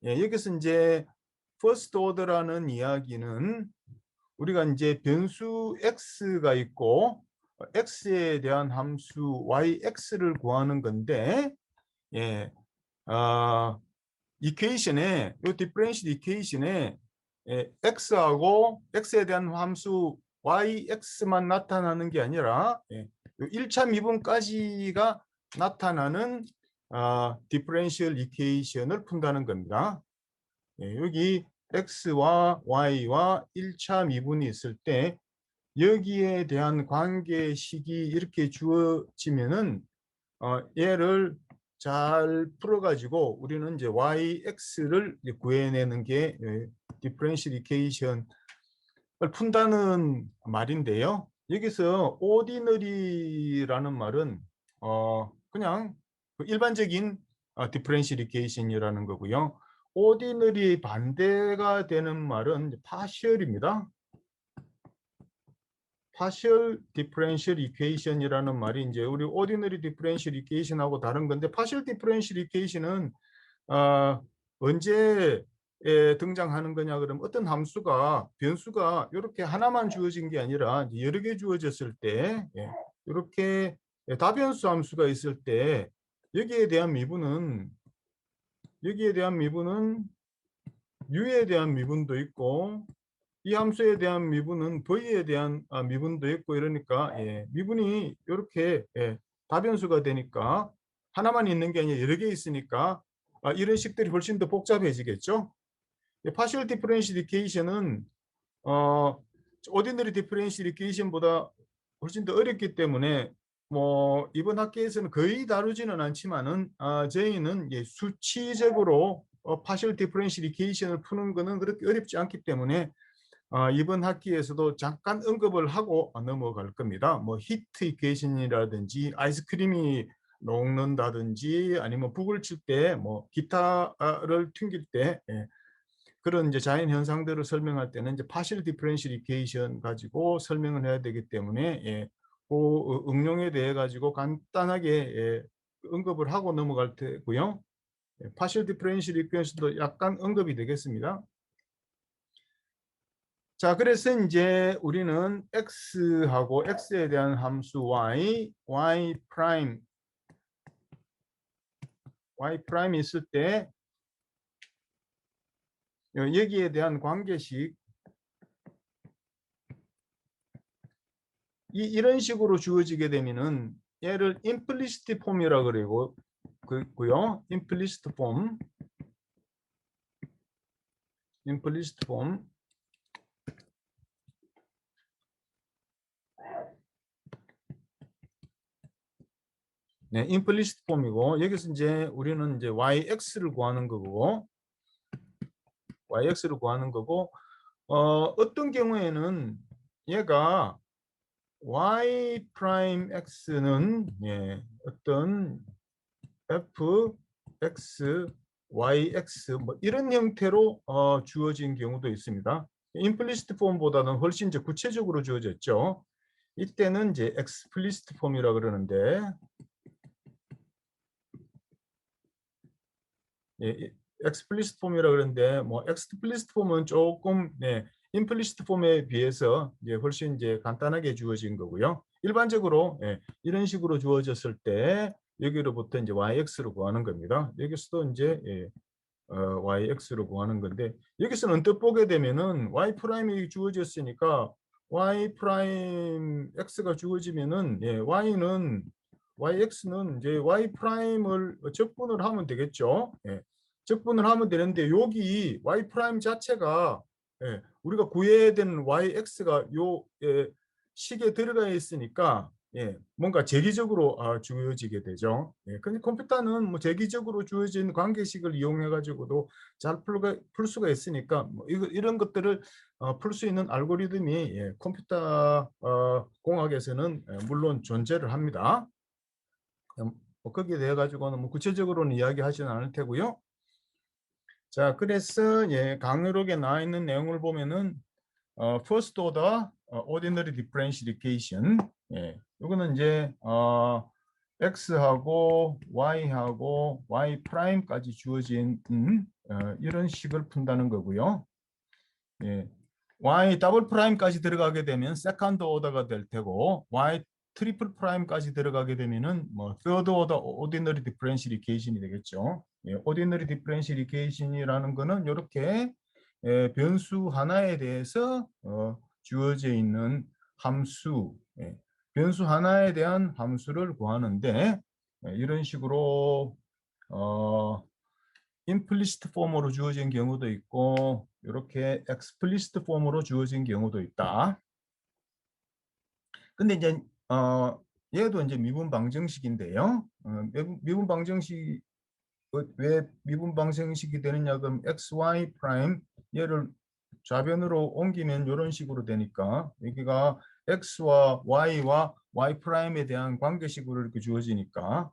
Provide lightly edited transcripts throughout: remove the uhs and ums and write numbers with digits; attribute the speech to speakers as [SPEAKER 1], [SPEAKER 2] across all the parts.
[SPEAKER 1] 여기서 이제 first order라는 이야기는 우리가 이제 변수 x가 있고 x에 대한 함수 yx를 구하는 건데, 이퀘이션에 이 디퍼런셜 이퀘이션에 x하고 x에 대한 함수 yx만 나타나는 게 아니라 1차 미분까지가 나타나는 디퍼런셜 이퀘이션을 푼다는 겁니다. 여기 x와 y와 1차 미분이 있을 때 여기에 대한 관계식이 이렇게 주어지면은 얘를 잘 풀어가지고 우리는 이제 yx를 구해내는 게 디퍼런셜 이퀘이션을 푼다는 말인데요. 여기서 ordinary라는 말은 그냥 일반적인 디퍼런셜 이퀘이션이라는 거고요. ordinary 반대가 되는 말은 partial입니다. partial differential equation이라는 말이 이제 우리 ordinary differential equation하고 다른 건데, partial differential equation은 언제 등장하는 거냐 그러면 어떤 함수가 변수가 이렇게 하나만 주어진 게 아니라 여러 개 주어졌을 때, 이렇게 다변수 함수가 있을 때 여기에 대한 미분은 u에 대한 미분도 있고 이 함수에 대한 미분은 v에 대한 미분도 있고, 이러니까 미분이 이렇게 다변수가 되니까 하나만 있는 게 아니라 여러 개 있으니까 이런 식들이 훨씬 더 복잡해지겠죠. partial differential equation은 ordinary differential equation보다 훨씬 더 어렵기 때문에 뭐 이번 학기에서는 거의 다루지는 않지만은 저희는 수치적으로 partial differential equation을 푸는 거는 그렇게 어렵지 않기 때문에 이번 학기에서도 잠깐 언급을 하고 넘어갈 겁니다. 뭐 히트 이퀘이션이라든지 아이스크림이 녹는다든지 아니면 북을 칠 때 뭐 기타를 튕길 때 그런 이제 자연 현상들을 설명할 때는 이제 파셜 디퍼런셜 이퀘이션 가지고 설명을 해야 되기 때문에 그 응용에 대해 가지고 간단하게 언급을 하고 넘어갈 테고요. 파셜 디퍼런셜 이퀘이션도 약간 언급이 되겠습니다. 자, 그래서 이제 우리는 x하고 x에 대한 함수 y 프라임 있을 때 여기에 대한 관계식 이런 식으로 주어지게 되면은 얘를 임플리시트 폼이라 그러고 그고요. 임플리시트 폼. 네, 임플리시트 폼이고, 여기서 이제 우리는 이제 yx를 구하는 거고, 어떤 경우에는 얘가 y 프라임 x는 어떤 f x yx 뭐 이런 형태로 주어진 경우도 있습니다. 임플리시트 폼보다는 훨씬 이제 구체적으로 주어졌죠. 이때는 이제 explicit 폼이라 그러는데, explicit 폼이라 그러는데 뭐 explicit 폼은 조금 implicit 폼에 비해서 훨씬 이제 간단하게 주어진 거고요. 일반적으로 이런 식으로 주어졌을 때 여기로부터 이제 yx를 구하는 겁니다. 여기서도 이제 yx를 구하는 건데, 여기서는 언뜻 보게 되면은 y 프라임이 주어졌으니까 y 프라임 x가 주어지면은 yx는 이제 y 프라임을 적분을 하면 되겠죠. 적분을 하면 되는데 여기 y 프라임 자체가 우리가 구해야 되는 yx가 요 식에 들어가 있으니까 뭔가 재기적으로 주어지게 되죠. 근데 컴퓨터는 뭐 재기적으로 주어진 관계식을 이용해 가지고도 잘 풀 수가 있으니까 뭐 이런 것들을 풀 수 있는 알고리즘이 컴퓨터 공학에서는 물론 존재를 합니다. 뭐 거기에 대해 가지고는 뭐 구체적으로는 이야기하지는 않을 테고요. 자, 그래서 강의록에 나와 있는 내용을 보면은 first order ordinary differential equation, 이거는 이제 x하고 y하고 y 프라임까지 주어진 이런 식을 푼다는 거고요. 예. y 더블 프라임까지 들어가게 되면 세컨드 오더가 될 테고 y 트리플 프라임까지 들어가게 되면은 뭐 third order ordinary differential equation이 되겠죠. 예, ordinary differential equation이라는 거는 이렇게 변수 하나에 대해서 주어져 있는 함수, 변수 하나에 대한 함수를 구하는데 이런 식으로 임플리시트 폼으로 주어진 경우도 있고 이렇게 익스플리시트 폼으로 주어진 경우도 있다. 근데 이제 얘도 이제 미분 방정식인데요. 미분 방정식 왜 미분 방정식이 되느냐 그럼 xy 프라임 얘를 좌변으로 옮기면 이런 식으로 되니까 여기가 x와 y와 y 프라임에 대한 관계식으로 이렇게 주어지니까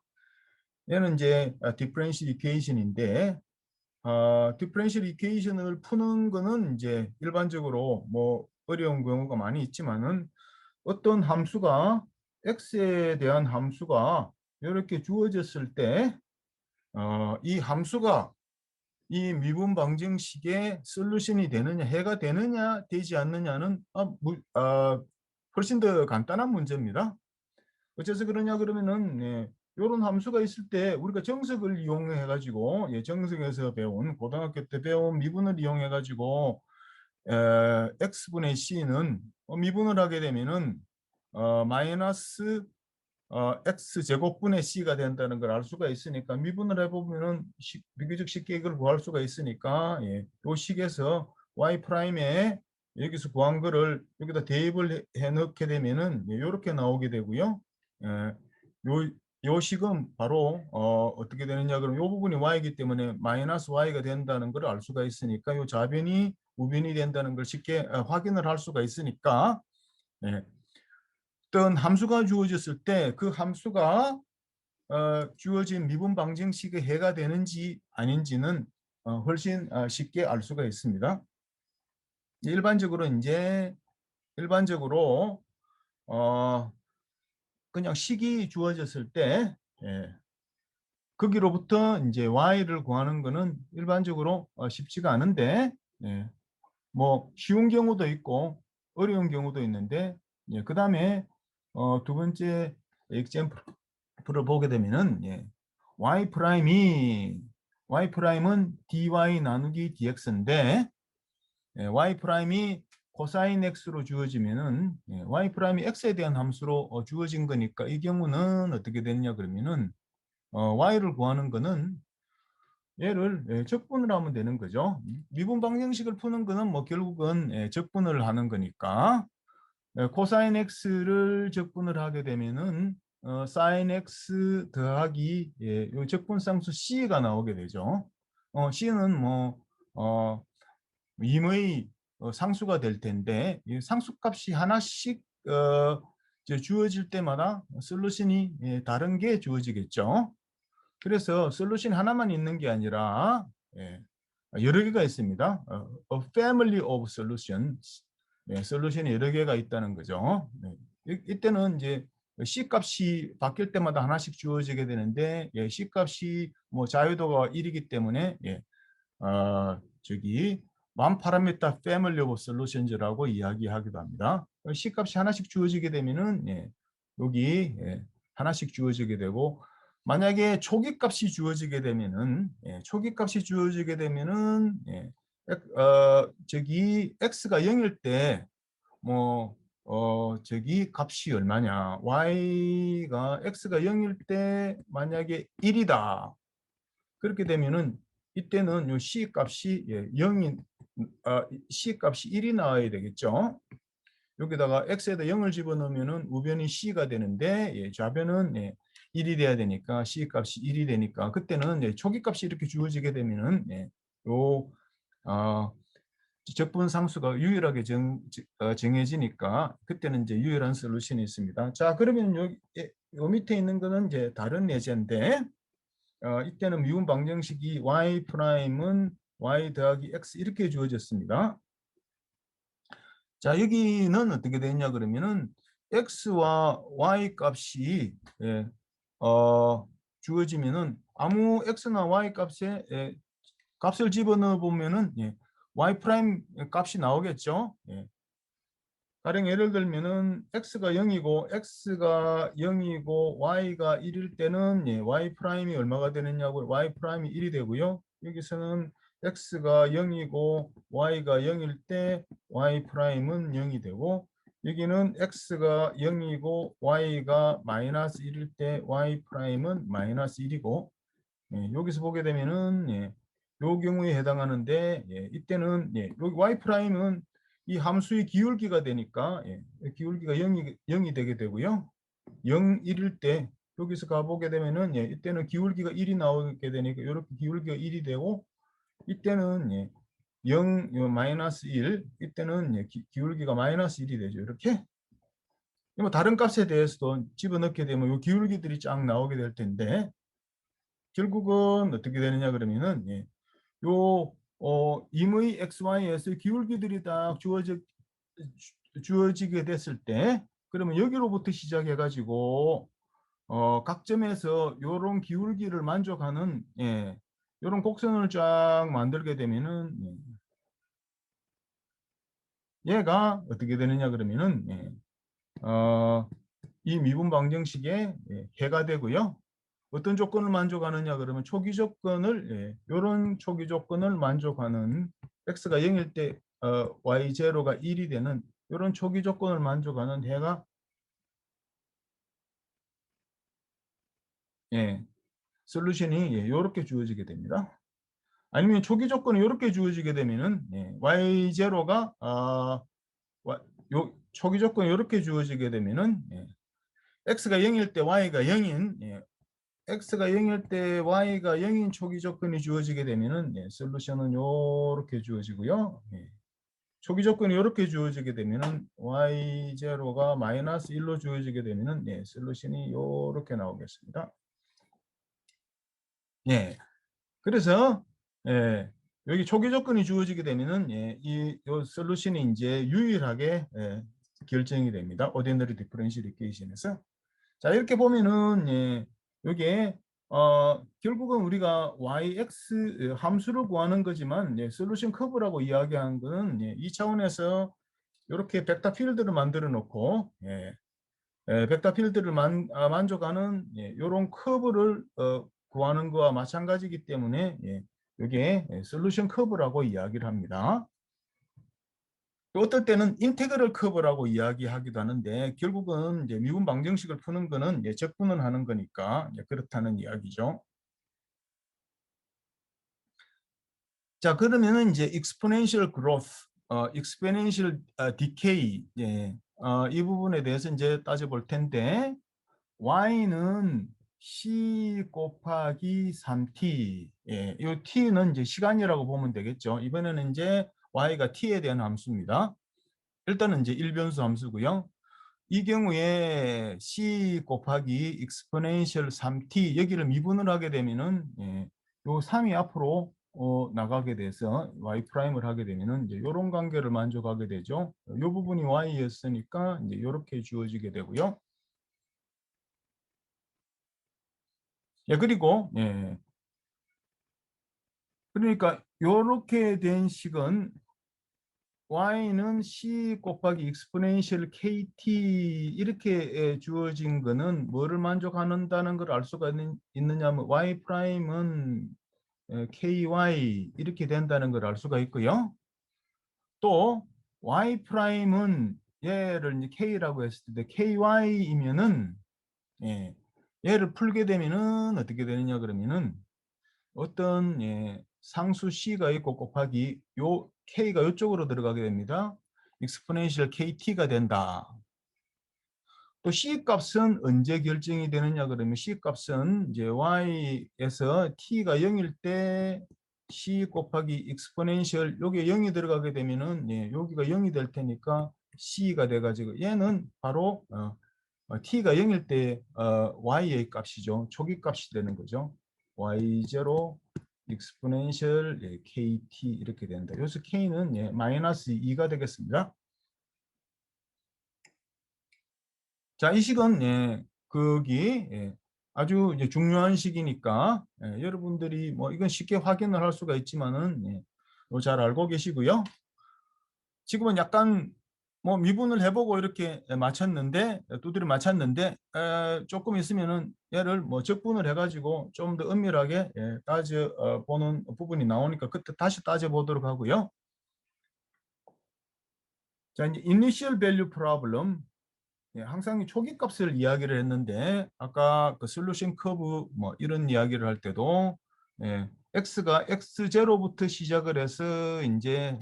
[SPEAKER 1] 얘는 이제 디퍼런셜 이퀘이션인데 디퍼런셜 이퀘이션을 푸는 거는 이제 일반적으로 뭐 어려운 경우가 많이 있지만은 어떤 함수가 x에 대한 함수가 이렇게 주어졌을 때 이 함수가 이 미분 방정식의 솔루션이 되느냐 해가 되느냐 되지 않느냐는 훨씬 더 간단한 문제입니다. 어째서 그러냐 그러면은 이런 함수가 있을 때 우리가 정석을 이용해 가지고 정석에서 배운 고등학교 때 배운 미분을 이용해 가지고 x분의 c는 미분을 하게 되면은 마이너스 x제곱분의 c가 된다는 걸 알 수가 있으니까 미분을 해보면은 비교적 쉽게 이걸 구할 수가 있으니까 이 식에서 y 프라임에 여기서 구한 거를 여기다 대입을 해 넣게 되면은 이렇게 나오게 되고요. 요 식은 바로 어떻게 되느냐 그러면 이 부분이 y이기 때문에 마이너스 y가 된다는 걸 알 수가 있으니까 이 좌변이 우변이 된다는 걸 쉽게 확인을 할 수가 있으니까 어떤 함수가 주어졌을 때 그 함수가 주어진 미분 방정식의 해가 되는지 아닌지는 훨씬 쉽게 알 수가 있습니다. 일반적으로 그냥 식이 주어졌을 때 거기로부터 이제 y를 구하는 것은 일반적으로 쉽지가 않은데 뭐 쉬운 경우도 있고 어려운 경우도 있는데 그 다음에 두 번째 example을 보게 되면은 y 프라임은 dy 나누기 dx인데 y 프라임이 코사인 x로 주어지면은 y 프라임이 x에 대한 함수로 주어진 거니까 이 경우는 어떻게 되느냐 그러면은 y를 구하는 거는 얘를 적분을 하면 되는 거죠. 미분 방정식을 푸는 거는 뭐 결국은 적분을 하는 거니까 코사인 x를 적분을 하게 되면은 사인 x 더하기 요 적분상수 c가 나오게 되죠. c는 뭐 임의 상수가 될 텐데 이 상수값이 하나씩 주어질 때마다 솔루션이 다른 게 주어지겠죠. 그래서 솔루션 하나만 있는 게 아니라 여러 개가 있습니다. A family of solutions. 솔루션이 여러 개가 있다는 거죠. 이때는 이제 C 값이 바뀔 때마다 하나씩 주어지게 되는데 C 값이 뭐 자유도가 1이기 때문에 저기 one parameter family of solutions라고 이야기하기도 합니다. C 값이 하나씩 주어지게 되면은 여기 하나씩 주어지게 되고 만약에 초기 값이 주어지게 되면은 저기 x가 0일 때 뭐 저기 값이 얼마냐 y가 x가 0일 때 만약에 1이다 그렇게 되면은 이때는 요 c 값이 0인 c 값이 1이 나와야 되겠죠. 여기다가 x에다 0을 집어넣으면은 우변이 c가 되는데 좌변은 1이 돼야 되니까 c 값이 1이 되니까 그때는 초기 값이 이렇게 주어지게 되면은 요 적분 상수가 유일하게 정해지니까 그때는 이제 유일한 솔루션이 있습니다. 자, 그러면 요 밑에 있는 거는 이제 다른 예제인데 이때는 미분 방정식이 y 프라임은 y 더하기 x 이렇게 주어졌습니다. 자, 여기는 어떻게 되냐 그러면은 x와 y 값이 주어지면은 아무 x나 y 값에 값을 집어넣어 보면은 y 프라임 값이 나오겠죠. 가령 예를 들면은 x가 0이고 y가 1일 때는 y 프라임이 얼마가 되느냐고 y 프라임이 1이 되고요. 여기서는 x가 0이고 y가 0일 때 y 프라임은 0이 되고 여기는 x가 0이고 y가 마이너스 1일 때 y 프라임은 마이너스 1이고 여기서 보게 되면은 요 경우에 해당하는데 이때는 여기 y 프라임은 이 함수의 기울기가 되니까 기울기가 0이 되게 되고요. 0, 1일 때 여기서 가보게 되면은 이때는 기울기가 1이 나오게 되니까 이렇게 기울기가 1이 되고 이때는 0, 마이너스 1 이때는 기울기가 마이너스 1이 되죠. 이렇게 뭐 다른 값에 대해서도 집어넣게 되면 이 기울기들이 쫙 나오게 될 텐데 결국은 어떻게 되느냐 그러면은 요 임의 XY에서 기울기들이 딱 주어지게 됐을 때 그러면 여기로부터 시작해 가지고 각 점에서 요런 기울기를 만족하는 요런 곡선을 쫙 만들게 되면은 얘가 어떻게 되느냐 그러면은 이 미분 방정식의 해가 되고요. 어떤 조건을 만족하느냐 그러면 초기 조건을 이런 초기 조건을 만족하는 x가 0일 때 y0가 1이 되는 이런 초기 조건을 만족하는 해가 솔루션이 이렇게 주어지게 됩니다. 아니면 초기 조건이 이렇게 주어지게 되면은 y0가 요 초기 조건이 이렇게 주어지게 되면은 x가 0일 때 y가 0인 x가 0일 때 y가 0인 초기 조건이 주어지게 되면은 솔루션은 이렇게 주어지고요. 초기 조건이 이렇게 주어지게 되면은 y0가 마이너스 1로 주어지게 되면은 솔루션이 이렇게 나오겠습니다. 그래서 여기 초기 조건이 주어지게 되면은 이 솔루션이 이제 유일하게 결정이 됩니다. 오디너리 디퍼런셜 이퀘이션에서. 자, 이렇게 보면은 여기에 결국은 우리가 yx 함수를 구하는 거지만 솔루션 커브라고 이야기한 거는 이 차원에서 이렇게 벡터 필드를 만들어 놓고 벡터 필드를 만족하는 이런 커브를 구하는 거와 마찬가지이기 때문에 이게 솔루션 커브라고 이야기를 합니다. 어떨 때는 인테그럴 커브라고 이야기하기도 하는데 결국은 이제 미분 방정식을 푸는 거는 적분을 하는 거니까 그렇다는 이야기죠. 자, 그러면은 이제 exponential growth, exponential decay, 이 부분에 대해서 이제 따져볼 텐데 y는 c 곱하기 3t, 이 t는 이제 시간이라고 보면 되겠죠. 이번에는 이제 y가 t에 대한 함수입니다. 일단은 이제 일변수 함수고요. 이 경우에 c 곱하기 exponential 3t 여기를 미분을 하게 되면은 요 3이 앞으로 나가게 돼서 y 프라임을 하게 되면은 이제 이런 관계를 만족하게 되죠. 이 부분이 y였으니까 이제 이렇게 주어지게 되고요. 그리고 그러니까 이렇게 된 식은 y는 c 곱하기 exponential kt 이렇게 주어진 거는 뭐를 만족한다는 걸 알 수가 있느냐 하면 y 프라임은 ky 이렇게 된다는 걸 알 수가 있고요. 또 y 프라임은 얘를 이제 k라고 했을 때 ky이면은 얘를 풀게 되면은 어떻게 되느냐 그러면은 어떤 상수 c가 있고 곱하기 요 k가 이쪽으로 들어가게 됩니다. exponential kt가 된다. 또 c 값은 언제 결정이 되느냐 그러면 c 값은 이제 y에서 t가 0일 때 c 곱하기 exponential 요게 0이 들어가게 되면은 여기가 0이 될 테니까 c가 돼 가지고 얘는 바로 t가 0일 때 y의 값이죠. 초기 값이 되는 거죠. y0 exponential kt 이렇게 된다. 여기서 k는 마이너스 2가 되겠습니다. 자, 이 식은 거기 아주 이제 중요한 식이니까 여러분들이 뭐 이건 쉽게 확인을 할 수가 있지만은 잘 알고 계시고요. 지금은 약간 뭐 미분을 해보고 이렇게 맞췄는데 두드려 맞췄는데 조금 있으면은 얘를 뭐 적분을 해가지고 좀 더 은밀하게 따져 보는 부분이 나오니까 그때 다시 따져 보도록 하고요. 자, 이제 initial value problem. 항상 초기 값을 이야기를 했는데 아까 그 솔루션 커브 뭐 이런 이야기를 할 때도 x가 x0부터 시작을 해서 이제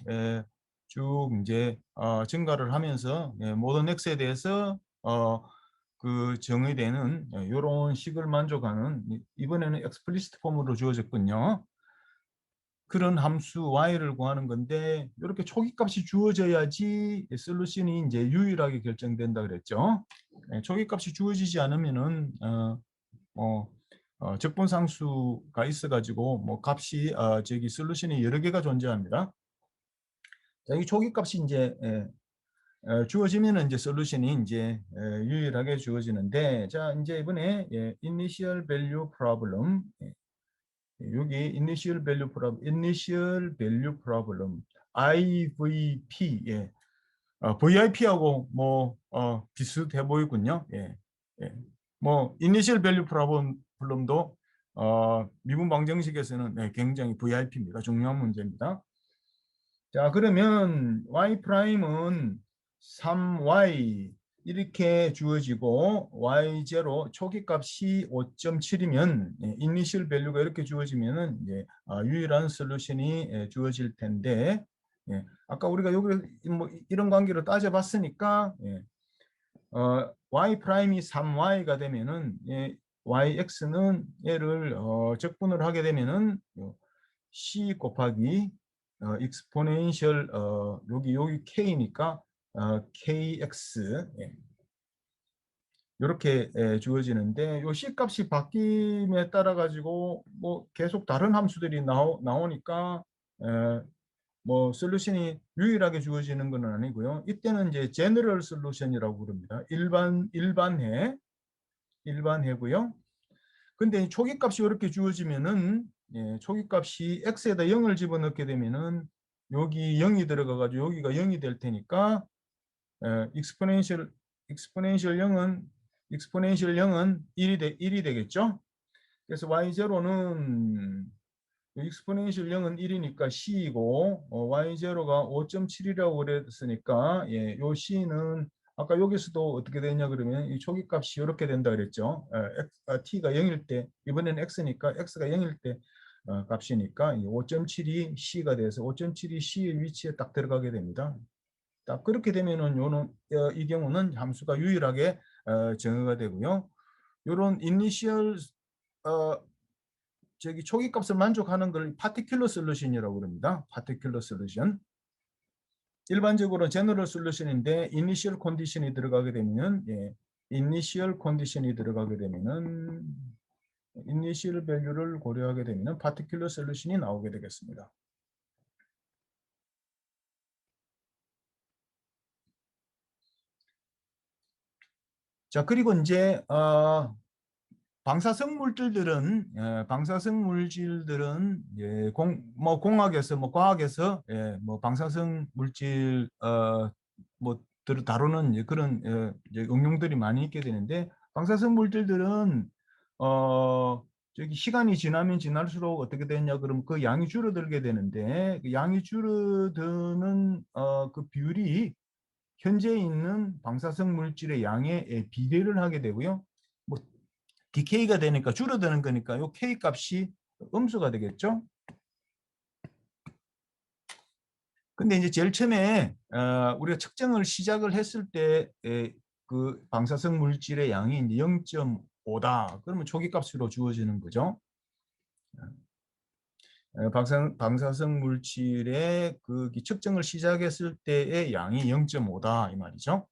[SPEAKER 1] 쭉 이제 증가를 하면서 모든 x에 대해서 그 정의되는 이런 식을 만족하는 이번에는 explicit 폼으로 주어졌군요. 그런 함수 y를 구하는 건데 이렇게 초기 값이 주어져야지 솔루션이 이제 유일하게 결정된다 그랬죠. 초기 값이 주어지지 않으면은 적분상수가 있어가지고 뭐 값이 저기 솔루션이 여러 개가 존재합니다. 자, 이 초기 값이 이제 주어지면은 이제 솔루션이 이제 유일하게 주어지는데, 자 이제 이번에 initial value problem. 여기 initial value problem, IVP, VIP하고 뭐 비슷해 보이군요. 뭐 initial value problem도 미분 방정식에서는 굉장히 VIP입니다. 중요한 문제입니다. 자, 그러면 y 프라임은 3y 이렇게 주어지고 y0 초기 값이 5.7이면 이니셜 밸류가 이렇게 주어지면은 이제 유일한 솔루션이 주어질 텐데, 아까 우리가 여기 뭐 이런 관계로 따져봤으니까 y 프라임이 3y가 되면은 yx는 얘를 적분을 하게 되면은 c 곱하기 exponential 여기 k니까 kx 이렇게 주어지는데 요 c 값이 바뀜에 따라 가지고 뭐 계속 다른 함수들이 나오니까 뭐 솔루션이 유일하게 주어지는 건 아니고요. 이때는 이제 제너럴 솔루션이라고 부릅니다. 일반해고요. 근데 초기 값이 이렇게 주어지면은 초기 값이 x에다 0을 집어넣게 되면은 여기 0이 들어가 가지고 여기가 0이 될 테니까 익스포넨셜 0은 1이 되겠죠. 그래서 y0는 익스포넨셜 0은 1이니까 c이고 y0가 5.7이라고 그랬으니까 요 c는 아까 여기서도 어떻게 되냐 그러면 이 초기 값이 이렇게 된다 그랬죠. t가 0일 때, 이번에는 x니까 x가 0일 때 값이니까 5.7이 c가 돼서 5.7이 c의 위치에 딱 들어가게 됩니다. 딱 그렇게 되면은 이 경우는 함수가 유일하게 정의가 되고요. 요런 이니셜 저기 초기 값을 만족하는 걸 파티큘러 솔루션이라고 그럽니다. 파티큘러 솔루션. 일반적으로 제너럴 솔루션인데 이니셜 컨디션이 들어가게 되면 이니셜 컨디션이 들어가게 되면은 이니셜 밸류를 고려하게 되면 파티큘러 솔루션이 나오게 되겠습니다. 자, 그리고 이제 방사성 물질들은 공학에서 뭐 과학에서 뭐 방사성 물질 뭐 다루는 그런 이제 응용들이 많이 있게 되는데, 방사성 물질들은 저기 시간이 지나면 지날수록 어떻게 되냐 그러면 그 양이 줄어들게 되는데, 그 양이 줄어드는 그 비율이 현재 있는 방사성 물질의 양에 비례를 하게 되고요. 뭐 디케이가 되니까 줄어드는 거니까 요 K 값이 음수가 되겠죠. 근데 이제 제일 처음에 우리가 측정을 시작을 했을 때 그 방사성 물질의 양이 이제 0.5다. 그러면 초기 값으로 주어지는 거죠. 방사성 물질의 그 측정을 시작했을 때의 양이 0.5다 이 말이죠.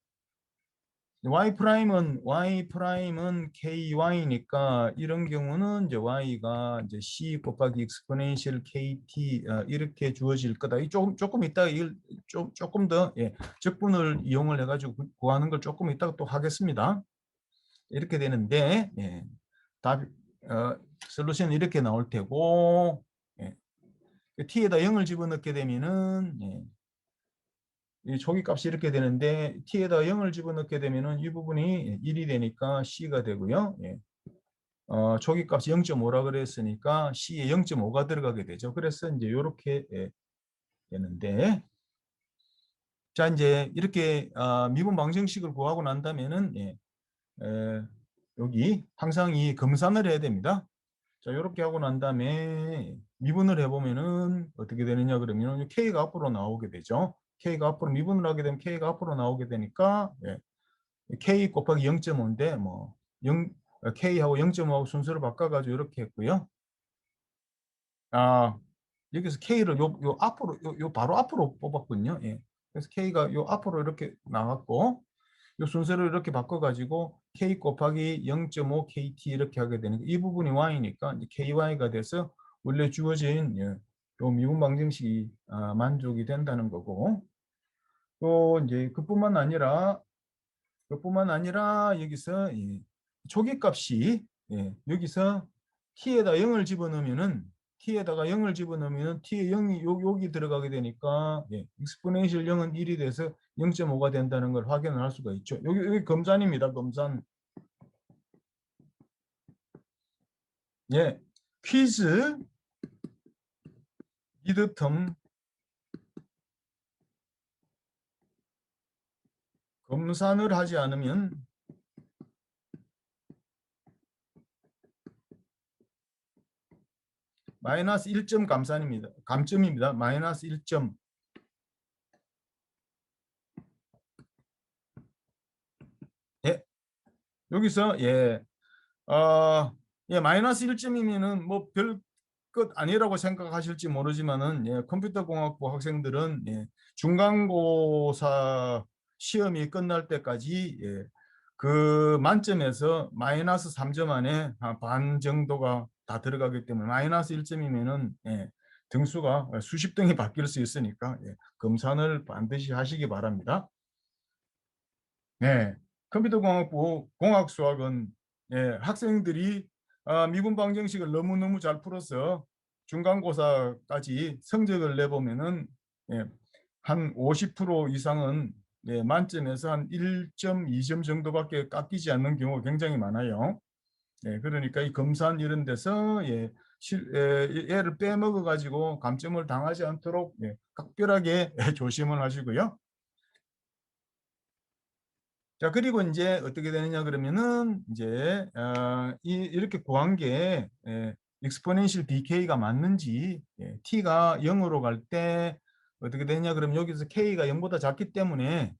[SPEAKER 1] y 프라임은 ky니까 이런 경우는 이제 y가 이제 c 곱하기 exponential kt 이렇게 주어질 거다. 이 조금 이따 조금 더 적분을 이용을 해가지고 구하는 걸 조금 이따가 또 하겠습니다. 이렇게 되는데 답 솔루션이 이렇게 나올 테고, 예. t에다 0을 집어넣게 되면은, 예. 이 초기값이 이렇게 되는데 t에다 0을 집어넣게 되면은 이 부분이 1이 되니까 c가 되고요. 예. 초기값이 0.5라 그랬으니까 c에 0.5가 들어가게 되죠. 그래서 이제 이렇게 예, 되는데, 자 이제 이렇게 미분 방정식을 구하고 난 다음에는 예, 여기 항상 이 검산을 해야 됩니다. 자 이렇게 하고 난 다음에 미분을 해보면은 어떻게 되느냐 그러면 k가 앞으로 나오게 되죠. k가 앞으로 미분을 하게 되면 k가 앞으로 나오게 되니까 예, k 곱하기 0.5인데 뭐 0, k하고 0.5하고 순서를 바꿔가지고 이렇게 했고요. 여기서 k를 요 앞으로 요 바로 앞으로 뽑았군요. 예. 그래서 k가 요 앞으로 이렇게 나왔고 요 순서를 이렇게 바꿔가지고 k 곱하기 0.5 kt 이렇게 하게 되는 이 부분이 y니까 이제 ky가 돼서 원래 주어진 요 미분 방정식이 만족이 된다는 거고, 또 이제 그뿐만 아니라 여기서 이 초기값이 예, 여기서 t에다 0을 집어넣으면은 t에다가 0을 집어넣으면 t에 0이 여기 들어가게 되니까 예, 익스포넨셜 0은 1이 돼서 0.5가 된다는 걸 확인을 할 수가 있죠. 여기 검산입니다. 검산. 예. 퀴즈 미드텀 검산을 하지 않으면 마이너스 1점 감산입니다. 감점입니다. 마이너스 1점. 예. 여기서 예. 예, 마이너스 1점이면은 뭐 별 것 아니라고 생각하실지 모르지만은 예, 컴퓨터 공학부 학생들은 예, 중간고사 시험이 끝날 때까지 예, 그 만점에서 마이너스 3점 안에 한 반 정도가 다 들어가기 때문에 마이너스 1점이면은 예, 등수가 수십 등이 바뀔 수 있으니까 예, 검산을 반드시 하시기 바랍니다. 네, 컴퓨터공학부 공학수학은 예, 학생들이 미분 방정식을 너무너무 잘 풀어서 중간고사까지 성적을 내보면은 예, 한 50% 이상은 예, 만점에서 한 1.2점 정도밖에 깎이지 않는 경우가 굉장히 많아요. 예, 그러니까 이 검산 이런 데서 예, 얘를 빼먹어 가지고 감점을 당하지 않도록 예, 각별하게 조심을 하시고요. 자, 그리고 이제 어떻게 되느냐 그러면은 이제 이렇게 구한 게 exponential decay가 맞는지 t가 0으로 갈 때 어떻게 되냐 그러면 여기서 k가 0보다 작기 때문에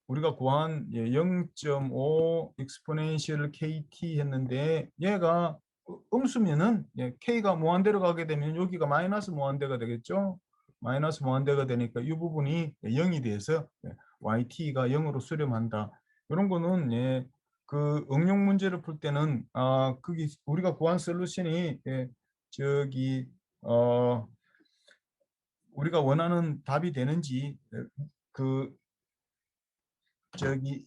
[SPEAKER 1] 우리가 구한 0.5 exponential kt 했는데 얘가 음수면은 k가 무한대로 가게 되면 여기가 마이너스 무한대가 되겠죠. 마이너스 무한대가 되니까 이 부분이 0이 돼서 yt가 0으로 수렴한다. 이런 거는 그 응용 문제를 풀 때는 그게 우리가 구한 솔루션이 저기 우리가 원하는 답이 되는지 그 저기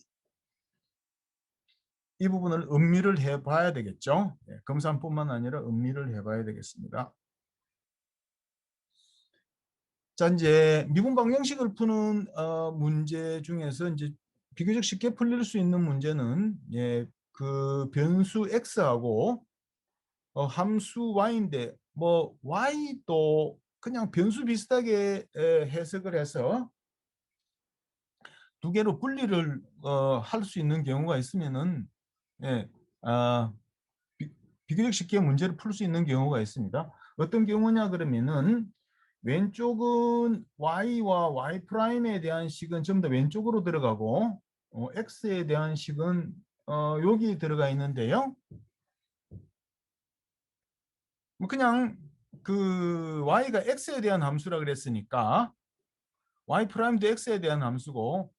[SPEAKER 1] 이 부분을 음미를 해봐야 되겠죠. 검산뿐만 아니라 음미를 해봐야 되겠습니다. 자, 이제 미분 방정식을 푸는 문제 중에서 이제 비교적 쉽게 풀릴 수 있는 문제는 그 변수 x하고 함수 y인데 뭐 y도 그냥 변수 비슷하게 해석을 해서 두 개로 분리를 할 수 있는 경우가 있으면은 예, 아, 비교적 쉽게 문제를 풀 수 있는 경우가 있습니다. 어떤 경우냐 그러면은 왼쪽은 y와 y 프라임에 대한 식은 전부 다 왼쪽으로 들어가고 x에 대한 식은 여기 들어가 있는데요. 뭐 그냥 그 y가 x에 대한 함수라 그랬으니까 y 프라임도 x에 대한 함수고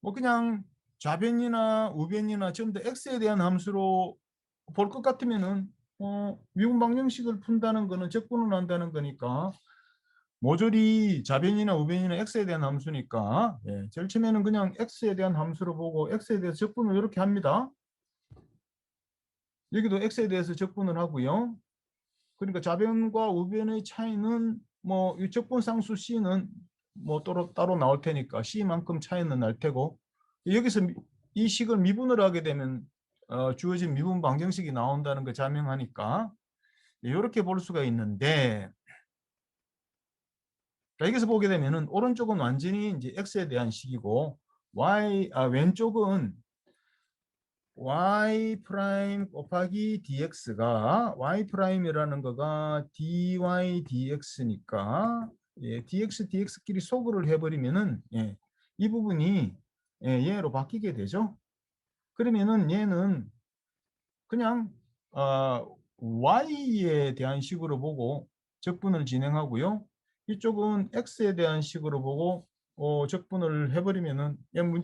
[SPEAKER 1] 뭐 그냥 좌변이나 우변이나 전부 다 x에 대한 함수로 볼 것 같으면은 미분 방정식을 푼다는 거는 적분을 한다는 거니까 모조리 좌변이나 우변이나 x에 대한 함수니까 제일 처음에는 그냥 x에 대한 함수로 보고 x에 대해서 적분을 이렇게 합니다. 여기도 x에 대해서 적분을 하고요. 그러니까 좌변과 우변의 차이는 뭐 이 적분상수 c는 뭐 따로 나올 테니까 c만큼 차이는 날 테고, 여기서 이 식을 미분을 하게 되면 주어진 미분 방정식이 나온다는 거 자명하니까 이렇게 볼 수가 있는데, 자, 여기서 보게 되면은 오른쪽은 완전히 이제 x에 대한 식이고 왼쪽은 y 프라임 곱하기 dx가 y 프라임이라는 거가 dy dx니까, 예, dx dx끼리 소거를 해버리면은, 예, 이 부분이, 예, 얘로 바뀌게 되죠. 그러면은 얘는 그냥 y에 대한 식으로 보고 적분을 진행하고요. 이쪽은 x에 대한 식으로 보고 적분을 해버리면은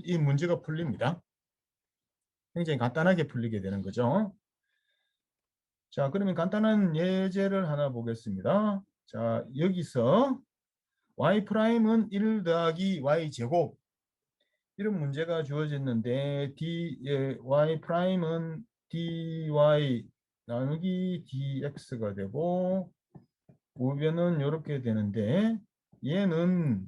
[SPEAKER 1] 이 문제가 풀립니다. 굉장히 간단하게 풀리게 되는 거죠. 자, 그러면 간단한 예제를 하나 보겠습니다. 자, 여기서 y'은 1 더하기 y제곱, 이런 문제가 주어졌는데 y'은 dy 나누기 dx가 되고 우변은 이렇게 되는데, 얘는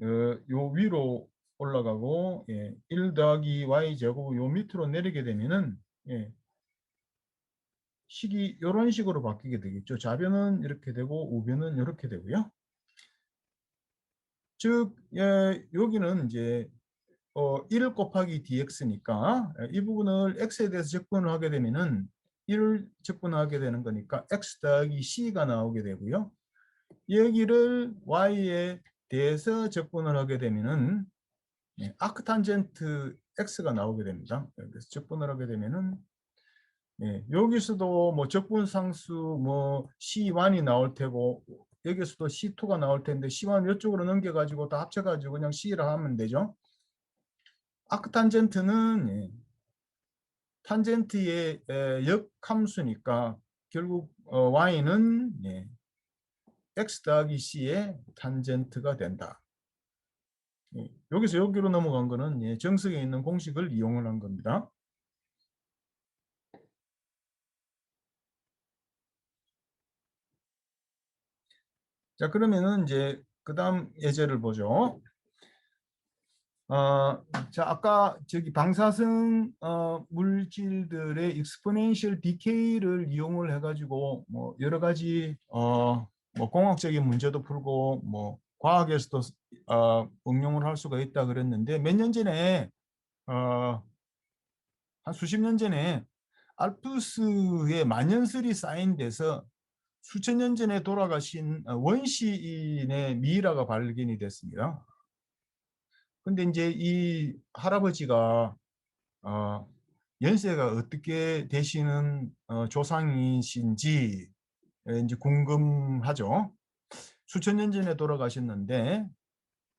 [SPEAKER 1] 요 위로 올라가고, 예, 1 더하기 y제곱 요 밑으로 내리게 되면은, 예, 식이 이런 식으로 바뀌게 되겠죠. 좌변은 이렇게 되고 우변은 이렇게 되고요. 즉, 예, 여기는 이제 1 곱하기 dx니까 이 부분을 x에 대해서 적분을 하게 되면은 1을 적분하게 되는 거니까 x 더하기 c가 나오게 되고요. 여기를 y에 대해서 적분을 하게 되면은, 예, 아크탄젠트 x가 나오게 됩니다. 그래서 적분을 하게 되면은, 예, 여기서도 뭐 적분상수 뭐 C1이 나올 테고 여기서도 C2가 나올 텐데 C1 이쪽으로 넘겨가지고 다 합쳐가지고 그냥 C라 하면 되죠. 아크탄젠트는, 예, 탄젠트의 역함수니까 결국 Y는, 예, X 더하기 C의 탄젠트가 된다. 예, 여기서 여기로 넘어간 거는, 예, 정석에 있는 공식을 이용을 한 겁니다. 자, 그러면은 이제 그 다음 예제를 보죠. 자, 아까 저기 방사성 물질들의 익스포넨셜 디케이를 이용을 해가지고 뭐 여러 가지 뭐 공학적인 문제도 풀고 뭐 과학에서도 응용을 할 수가 있다 그랬는데, 몇 년 전에 한 수십 년 전에 알프스에 만년설이 쌓인 데서 수천 년 전에 돌아가신 원시인의 미이라가 발견이 됐습니다. 근데 이제 이 할아버지가 어, 연세가 어떻게 되시는 조상이신지 이제 궁금하죠. 수천 년 전에 돌아가셨는데,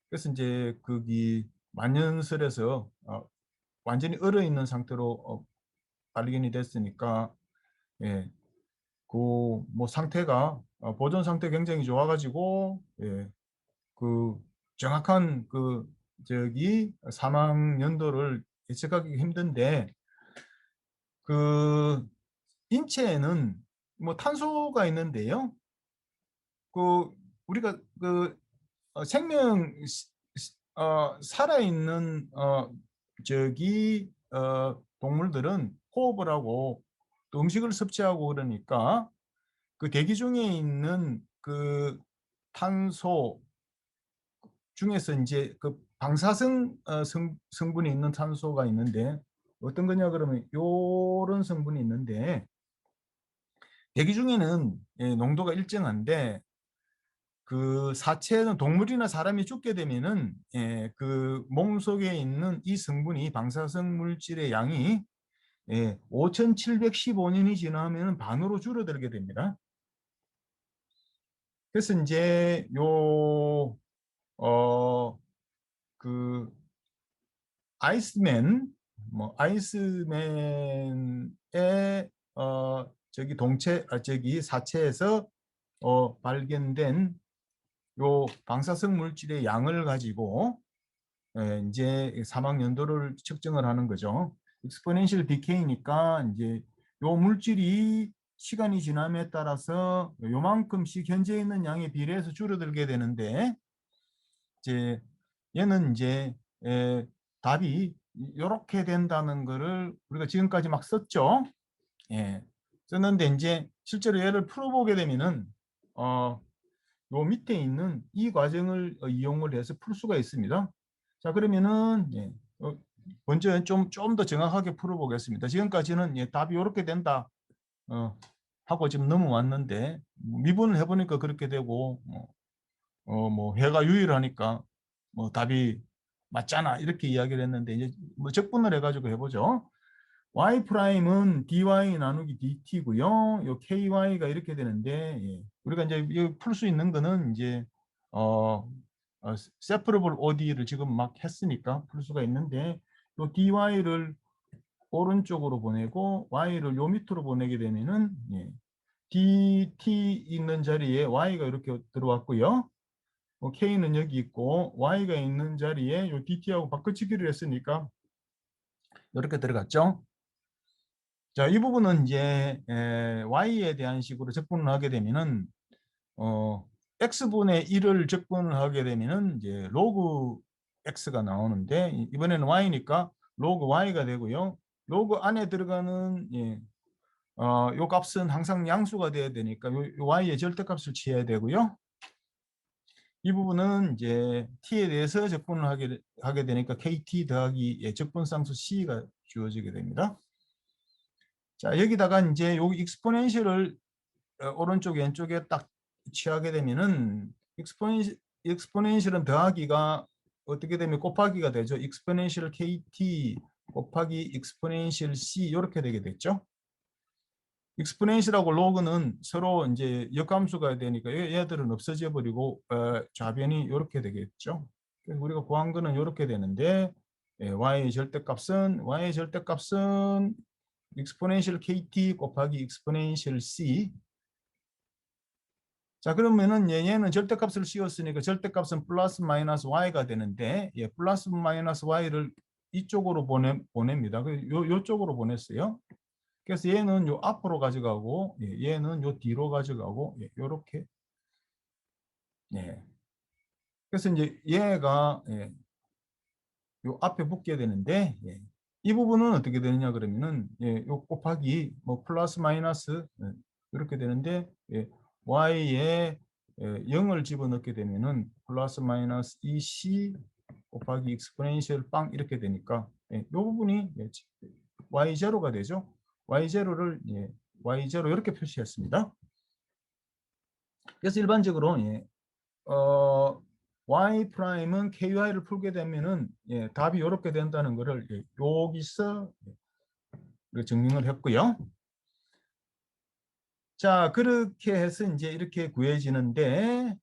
[SPEAKER 1] 그래서 이제 거기 만년설에서 완전히 얼어 있는 상태로 발견이 됐으니까, 예, 그 뭐 상태가 보존 상태 굉장히 좋아가지고, 예, 그 정확한 그 저기 사망 연도를 예측하기 힘든데, 그 인체에는 뭐 탄소가 있는데요. 그 우리가 그 생명 살아있는 저기 동물들은 호흡을 하고 또 음식을 섭취하고 그러니까 그 대기 중에 있는 그 탄소 중에서 이제 그 방사성 성분이 있는 탄소가 있는데, 어떤 거냐 그러면 요런 성분이 있는데, 대기 중에는, 예, 농도가 일정한데 그 사체는 동물이나 사람이 죽게 되면은, 예, 그 몸속에 있는 이 성분이 방사성 물질의 양이, 예, 5,715년이 지나면 반으로 줄어들게 됩니다. 그래서 이제 요 그 아이스맨, 뭐 아이스맨의 저기 저기 사체에서 발견된 요 방사성 물질의 양을 가지고, 이제 사망 연도를 측정을 하는 거죠. 익스포넨셜 디케이니까 이제 요 물질이 시간이 지남에 따라서 요만큼씩 현재 있는 양에 비례해서 줄어들게 되는데 이제 얘는 이제 답이 이렇게 된다는 거를 우리가 지금까지 막 썼죠. 예. 썼는데 이제 실제로 얘를 풀어보게 되면은 요 밑에 있는 이 과정을 이용을 해서 풀 수가 있습니다. 자, 그러면은 먼저 좀 더 정확하게 풀어보겠습니다. 지금까지는 답이 이렇게 된다 하고 지금 넘어왔는데 미분을 해보니까 그렇게 되고 뭐 해가 유일하니까 뭐 답이 맞잖아 이렇게 이야기를 했는데 이제 뭐 적분을 해가지고 해보죠. y 프라임은 dy 나누기 dt고요. 요 ky가 이렇게 되는데 우리가 이제 풀 수 있는 거는 이제 separable OD를 지금 막 했으니까 풀 수가 있는데 요 dy를 오른쪽으로 보내고 y를 요 밑으로 보내게 되면은 dt 있는 자리에 y가 이렇게 들어왔고요. k는 여기 있고 y가 있는 자리에 요 dt하고 바꿔치기를 했으니까 이렇게 들어갔죠. 자, 이 부분은 이제 y에 대한 식으로 적분을 하게 되면은 x분의 1을 적분을 하게 되면은 이제 로그 x가 나오는데 이번에는 y니까 로그 y가 되고요. 로그 안에 들어가는 요 값은 항상 양수가 돼야 되니까 요 y의 절대값을 취해야 되고요. 이 부분은 이제 t에 대해서 적분을 하게 되니까 kt 더하기 적분상수 c가 주어지게 됩니다. 자, 여기다가 이제 요 익스포넨셜을 오른쪽 왼쪽에 딱 취하게 되면은 익스포넨셜은 더하기가 어떻게 되면 곱하기가 되죠. 익스포넨셜 kt 곱하기 익스포넨셜 c 이렇게 되게 됐죠. 익스포넨셜하고 로그는 서로 이제 역함수가 되니까 얘들은 없어져 버리고 좌변이 이렇게 되겠죠. 그래서 우리가 구한 거는 이렇게 되는데 y의 절대값은 익스포넨셜 kt 곱하기 익스포넨셜 c. 자, 그러면은 얘는 절대값을 씌웠으니까 절대값은 플러스 마이너스 y가 되는데 플러스 마이너스 y를 이쪽으로 보냅니다. 요쪽으로 보냈어요. 그래서 얘는 요 앞으로 가져가고 얘는 요 뒤로 가져가고 요렇게. 그래서 이제 얘가 요 앞에 붙게 되는데 이 부분은 어떻게 되느냐 그러면은 요 곱하기 뭐 플러스 마이너스 이렇게 되는데 y에 0을 집어넣게 되면은 플러스 마이너스 2c 곱하기 익스포넨셜 빵 이렇게 되니까 이 부분이 y0가 되죠. y0를 y0 이렇게 표시했습니다. 그래서 일반적으로 y 프라임은 ky를 풀게 되면은 답이 이렇게 된다는 것을 여기서 증명을 했고요. 자, 그렇게 해서 이제 이렇게 구해지는데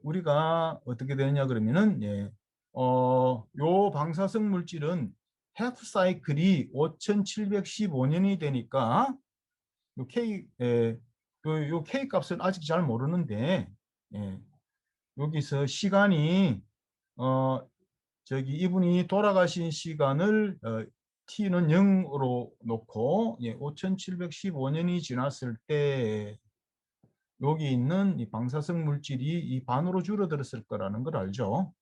[SPEAKER 1] 우리가 어떻게 되느냐 그러면은 요 방사성 물질은 해프 사이클이 5715년이 되니까 요 K 요 K 값은 아직 잘 모르는데 여기서 시간이 저기 이분이 돌아가신 시간을 t는 0으로 놓고 5715년이 지났을 때 여기 있는 이 방사성 물질이 이 반으로 줄어들었을 거라는 걸 알죠.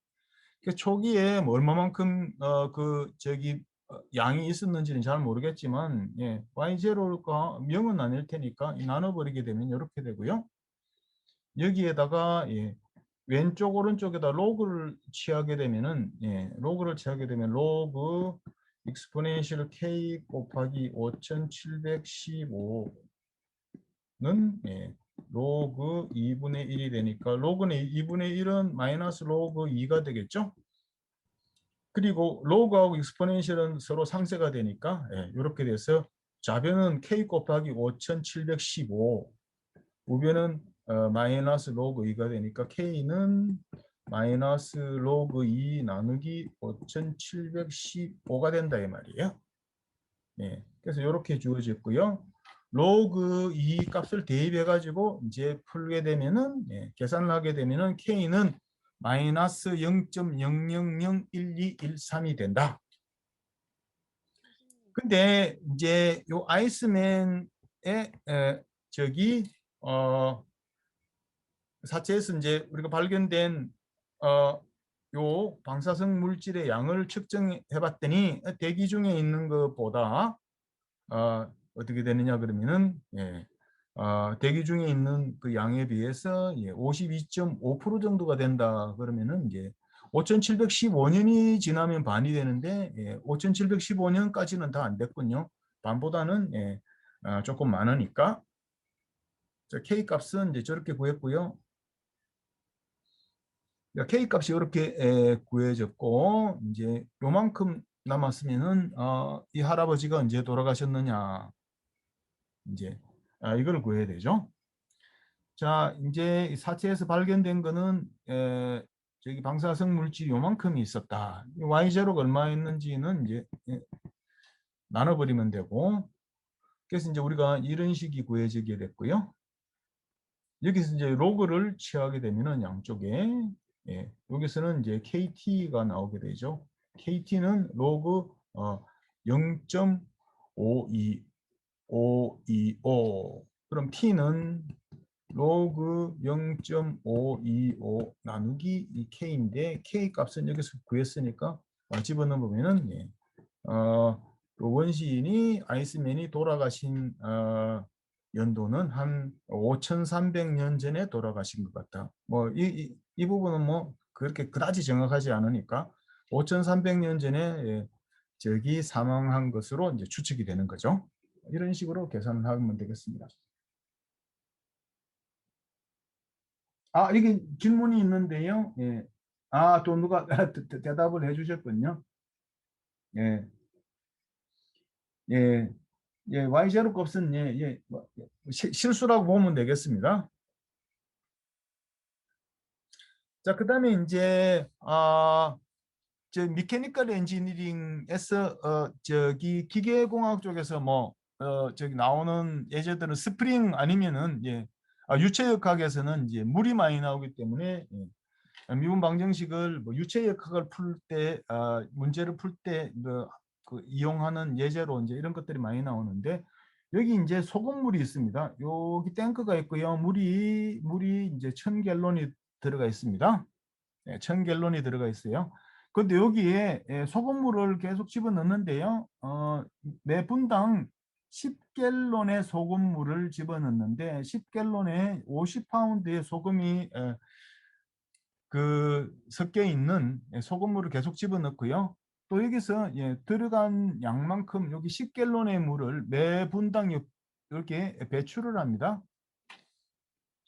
[SPEAKER 1] 그 초기에 뭐 얼마만큼 양이 있었는지는 잘 모르겠지만 y0가 0은 아닐 테니까 나눠버리게 되면 이렇게 되고요. 여기에다가 왼쪽 오른쪽에다 로그를 취하게 되면은 로그를 취하게 되면 로그 익스포넨셜 k 곱하기 5715는 로그 2분의 1이 되니까 로그는 2분의 1은 마이너스 로그 2가 되겠죠. 그리고 로그하고 익스포넨셜은 서로 상쇄가 되니까 이렇게 돼서 좌변은 k 곱하기 5715 우변은 마이너스 로그 2가 되니까 k는 마이너스 로그 2 나누기 5715가 된다 이 말이에요. 그래서 이렇게 주어졌고요. 로그 2 값을 대입해 가지고 이제 풀게 되면은 계산을 하게 되면은 k는 마이너스 0.0001213이 된다. 근데 이제 요 아이스맨 저기 사체에서 이제 우리가 발견된 요 방사성 물질의 양을 측정해 봤더니 대기 중에 있는 것보다 어떻게 되느냐 그러면은 대기 중에 있는 그 양에 비해서 52.5% 정도가 된다 그러면은 이제 5,715년이 지나면 반이 되는데 5,715년까지는 다 안 됐군요. 반보다는 조금 많으니까 K 값은 이제 저렇게 구했고요. K 값이 이렇게 구해졌고 이제 요만큼 남았으면은 이 할아버지가 언제 돌아가셨느냐 이제 이걸 구해야 되죠. 자, 이제 사체에서 발견된 거는 저기 방사성 물질이 요만큼이 있었다. Y0가 얼마였는지는 이제 나눠버리면 되고 그래서 이제 우리가 이런 식이 구해지게 됐고요. 여기서 이제 로그를 취하게 되면은 양쪽에 여기서는 이제 KT가 나오게 되죠. KT는 로그 0.52525 그럼 T는 로그 0.525 나누기 이 K인데 K 값은 여기서 구했으니까 집어넣으면은 그 원시인이 아이스맨이 돌아가신 연도는 한 5,300년 전에 돌아가신 것 같다. 뭐 이 부분은 뭐 그렇게 그다지 정확하지 않으니까 5,300년 전에 저기 사망한 것으로 이제 추측이 되는 거죠. 이런 식으로 계산을 하면 되겠습니다. 이게 질문이 있는데요. 또 누가 대답을 해주셨군요. 예, 예, Y0 값은 실수라고 보면 되겠습니다. 자, 그 다음에 이제 저 미케니컬 엔지니어링에서 저기 기계공학 쪽에서 뭐 저기 나오는 예제들은 스프링 아니면은 유체역학에서는 이제 물이 많이 나오기 때문에 미분 방정식을 뭐 유체역학을 풀 때 문제를 풀 때 그 이용하는 예제로 이제 이런 것들이 많이 나오는데 여기 이제 소금물이 있습니다. 여기 탱크가 있고요. 물이 이제 1,000갤론이 들어가 있습니다. 1,000갤론이 들어가 있어요. 근데 여기에 소금물을 계속 집어넣는데요. 매 분당 10갤론의 소금물을 집어넣는데 10갤론에 50파운드의 소금이 그 섞여 있는 소금물을 계속 집어넣고요. 또 여기서 들어간 양만큼 여기 10갤론의 물을 매 분당 이렇게 배출을 합니다.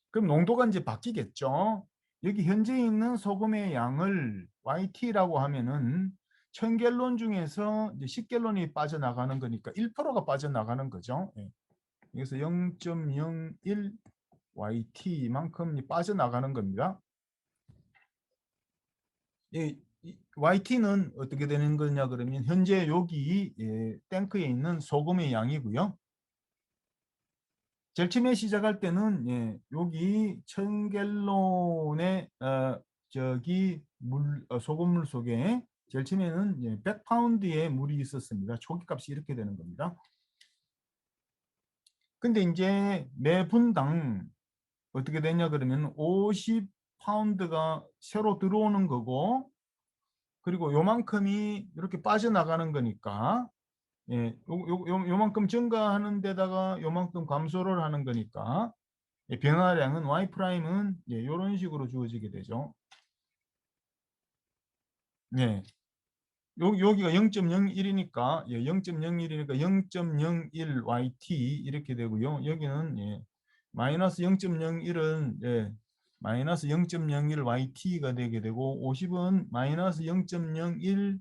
[SPEAKER 1] 그럼 농도가 이제 바뀌겠죠. 여기 현재 있는 소금의 양을 YT라고 하면은 1,000갤론 중에서 이제 10갤론이 빠져나가는 거니까 1%가 빠져나가는 거죠. 여기서 0.01 YT만큼 빠져나가는 겁니다. YT는 어떻게 되는 거냐 그러면 현재 여기 탱크에 있는 소금의 양이고요. 제일 처음에 시작할 때는 여기 1,000갤론의 저기 소금물 속에 제일 처음에는 100파운드의 물이 있었습니다. 초기 값이 이렇게 되는 겁니다. 근데 이제 매 분당 어떻게 되냐 그러면 50파운드가 새로 들어오는 거고 그리고 요만큼이 이렇게 빠져나가는 거니까 요만큼 증가하는 데다가 요만큼 감소를 하는 거니까 변화량은 y 프라임은 이런 식으로 주어지게 되죠. 여기가 0.01이니까 0.01이니까 0.01 YT 이렇게 되고요. 여기는 마이너스 0.01은 마이너스 0.01 YT가 되게 되고 50은 마이너스 0.01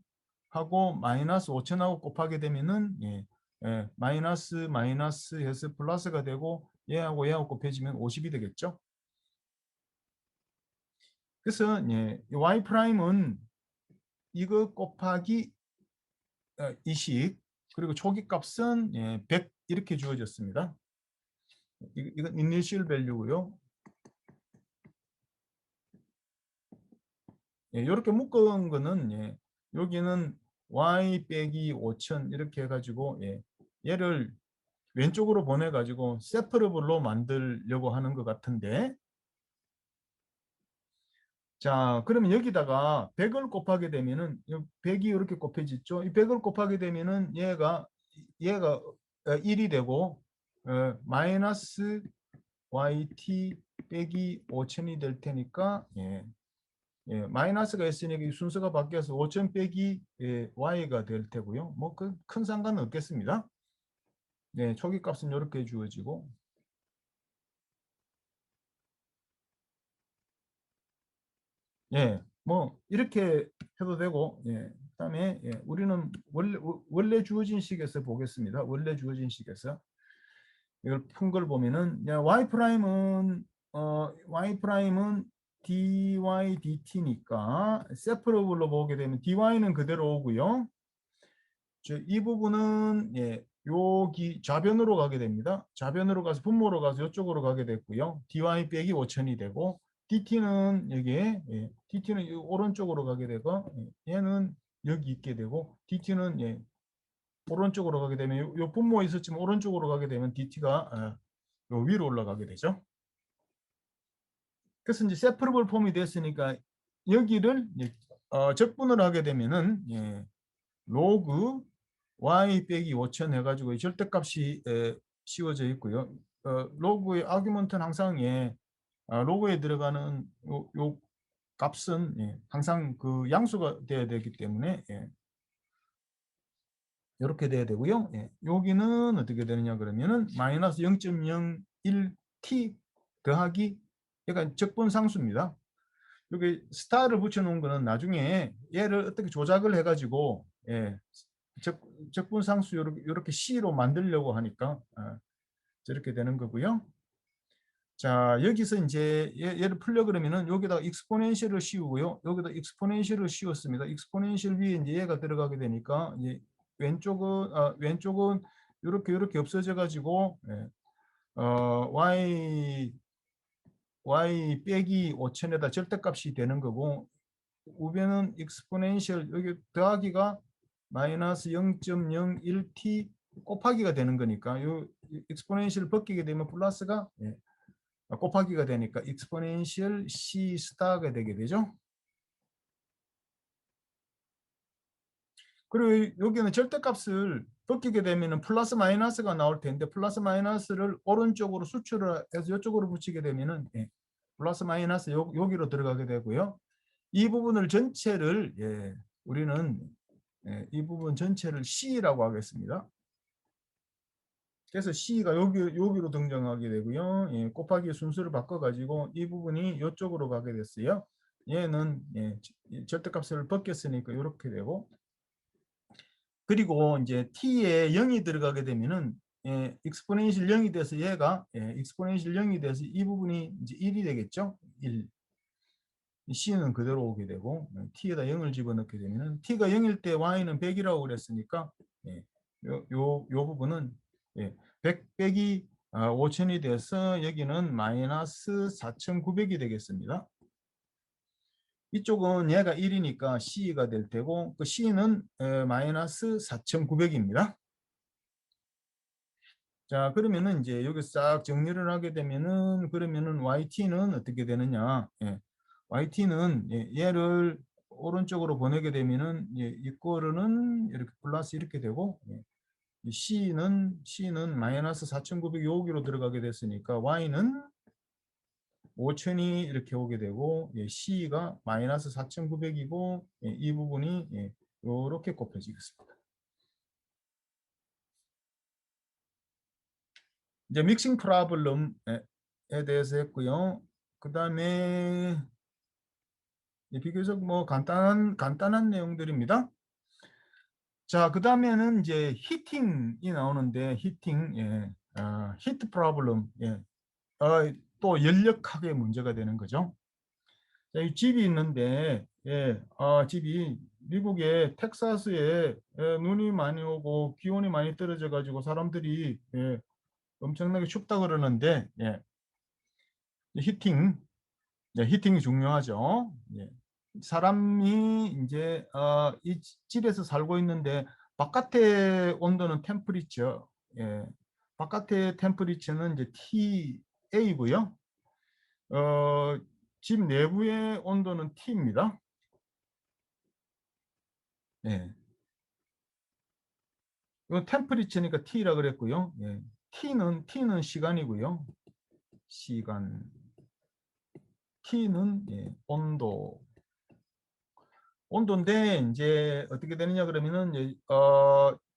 [SPEAKER 1] 하고 마이너스 5천하고 곱하게 되면은 마이너스 마이너스 해서 플러스가 되고 얘하고 곱해지면 50이 되겠죠. 그래서 y 프라임은 이거 곱하기 20 그리고 초기 값은 100 이렇게 주어졌습니다. 이건 initial value고요. 이렇게 묶은 거는 여기는 y 빼기 5,000 이렇게 해가지고 얘를 왼쪽으로 보내가지고 세퍼러블로 만들려고 하는 것 같은데, 자, 그러면 여기다가 100을 곱하게 되면은 100이 이렇게 곱해지죠. 이 100을 곱하게 되면은 얘가 1이 되고 마이너스 yt 빼기 5000이 될 테니까 마이너스가 있으니까 이 순서가 바뀌어서 5000 빼기 y가 될 테고요. 뭐 그 큰 상관은 없겠습니다. 초기 값은 이렇게 주어지고, 뭐 이렇게 해도 되고, 그다음에 우리는 원래 주어진 식에서 보겠습니다. 원래 주어진 식에서 이걸 푼 걸 보면은 y 프라임은 y 프라임은 dy dt니까 세퍼러블로 보게 되면 dy는 그대로 오고요. 이 부분은 여기 좌변으로 가게 됩니다. 좌변으로 가서 분모로 가서 이쪽으로 가게 됐고요. dy 빼기 5000이 되고, dt는 여기에 dt는 오른쪽으로 가게 되고, 얘는 여기 있게 되고, dt는 오른쪽으로 가게 되면 요 분모에 있었지만 오른쪽으로 가게 되면 dt가 요 위로 올라가게 되죠. 그래서 이제 세퍼러블 폼이 됐으니까 여기를 적분을 하게 되면은 로그 y 빼기 5000 해가지고 절대값이 씌워져 있고요. 로그의 아규먼트는 항상 로그에 들어가는 요 값은 항상 그 양수가 돼야 되기 때문에 이렇게 돼야 되고요. 여기는 어떻게 되느냐 그러면은 마이너스 0.01t 더하기, 그러니까 적분상수입니다. 여기 스타를 붙여놓은 거는 나중에 얘를 어떻게 조작을 해가지고 적분상수 이렇게 C로 만들려고 하니까 저렇게 되는 거고요. 자, 여기서 이제 얘를 풀려 그러면은 여기다 익스포넨셜을 씌우고요. 여기다 익스포넨셜을 씌웠습니다. 익스포넨셜 위에 이제 얘가 들어가게 되니까 이제 왼쪽은 이렇게 없어져 가지고 y 빼기 5000에다 절대값이 되는 거고, 우변은 익스포넨셜 여기 더하기가 마이너스 0.01t 곱하기가 되는 거니까 요 익스포넨셜 벗기게 되면 플러스가 곱하기가 되니까 익스포넨셜 c 스타가 되게 되죠. 그리고 여기는 절대값을 벗기게 되면 플러스 마이너스가 나올 텐데, 플러스 마이너스를 오른쪽으로 수출을 해서 이쪽으로 붙이게 되면은 플러스 마이너스 여기로 들어가게 되고요. 이 부분을 전체를 우리는 이 부분 전체를 C라고 하겠습니다. 그래서 C가 여기로 등장하게 되고요. 곱하기 순서를 바꿔가지고 이 부분이 이쪽으로 가게 됐어요. 얘는 절대값을 벗겼으니까 이렇게 되고, 그리고 이제 t에 0이 들어가게 되면은 익스포넨셜 0이 돼서 얘가 익스포넨셜 0이 돼서 이 부분이 이제 1이 되겠죠. 1. c는 그대로 오게 되고, t에다 0을 집어넣게 되면은 t가 0일 때 y는 100이라고 그랬으니까 요 부분은 100 빼기 5000이 돼서 여기는 마이너스 4900이 되겠습니다. 이쪽은 얘가 1이니까 C가 될 테고, 그 C는 마이너스 4900입니다. 자, 그러면은 이제 여기 싹 정리를 하게 되면은, 그러면은 YT는 어떻게 되느냐. YT는 얘를 오른쪽으로 보내게 되면은 이거는 이렇게 플러스 이렇게 되고, C는 마이너스 4900이 여기로 들어가게 됐으니까 Y는 5000이 이렇게 오게 되고, C가 마이너스 4900이고 이 부분이 이렇게 곱해지겠습니다. 이제 믹싱 프로블럼에 대해서 했고요. 그 다음에 비교적 뭐 간단한 내용들입니다. 자, 그 다음에는 이제 히팅이 나오는데, 히트 프로블럼, 또 연력하게 문제가 되는 거죠. 자, 이 집이 있는데, 집이 미국의 텍사스에 눈이 많이 오고 기온이 많이 떨어져 가지고 사람들이 엄청나게 춥다 그러는데, 히팅, 히팅이 중요하죠. 사람이 이제 이 집에서 살고 있는데 바깥의 온도는 템퍼리처, 바깥의 템퍼리처는 이제 TA고요. 집 내부의 온도는 T입니다. 예. 이거 템퍼리처니까 T라 그랬고요. 예. T는 시간이고요. 시간. T는 예, 온도인데 이제 어떻게 되느냐 그러면은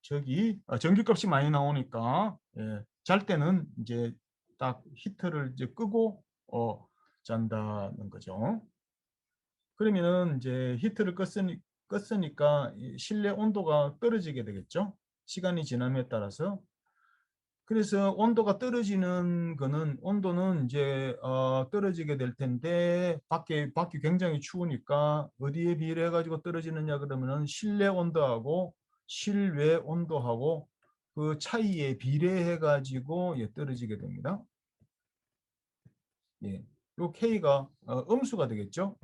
[SPEAKER 1] 저기 전기값이 많이 나오니까 예, 잘 때는 이제 딱 히터를 이제 끄고 잔다는 거죠. 그러면은 이제 히터를 껐으니까 이 실내 온도가 떨어지게 되겠죠. 시간이 지남에 따라서. 그래서 온도가 떨어지는 거는 온도는 이제 떨어지게 될 텐데 밖이 굉장히 추우니까 어디에 비례해 가지고 떨어지느냐 그러면은 실내 온도하고 실외 온도하고 그 차이에 비례해 가지고 예, 떨어지게 됩니다. 예. 요 K가 음수가 되겠죠.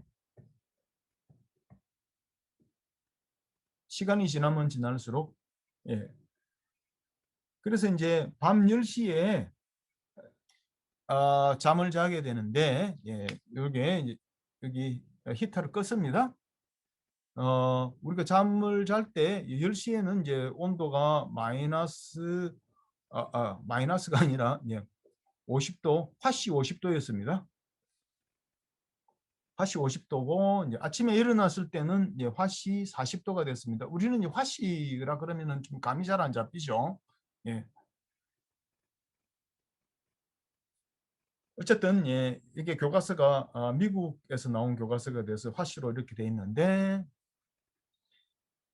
[SPEAKER 1] 시간이 지나면 지날수록 예. 그래서 이제 밤 10시에 잠을 자게 되는데 예, 요게 이제 여기 히터를 껐습니다. 우리가 잠을 잘 때 10시에는 이제 온도가 마이너스가 아니라 예, 50도, 화씨 50도였습니다. 화씨 50도고 이제 아침에 일어났을 때는 이제 화씨 40도가 됐습니다. 우리는 이제 화씨라 그러면은 좀 감이 잘 안 잡히죠. 예. 어쨌든 예, 이게 교과서가 미국에서 나온 교과서가 돼서 화씨로 이렇게 돼 있는데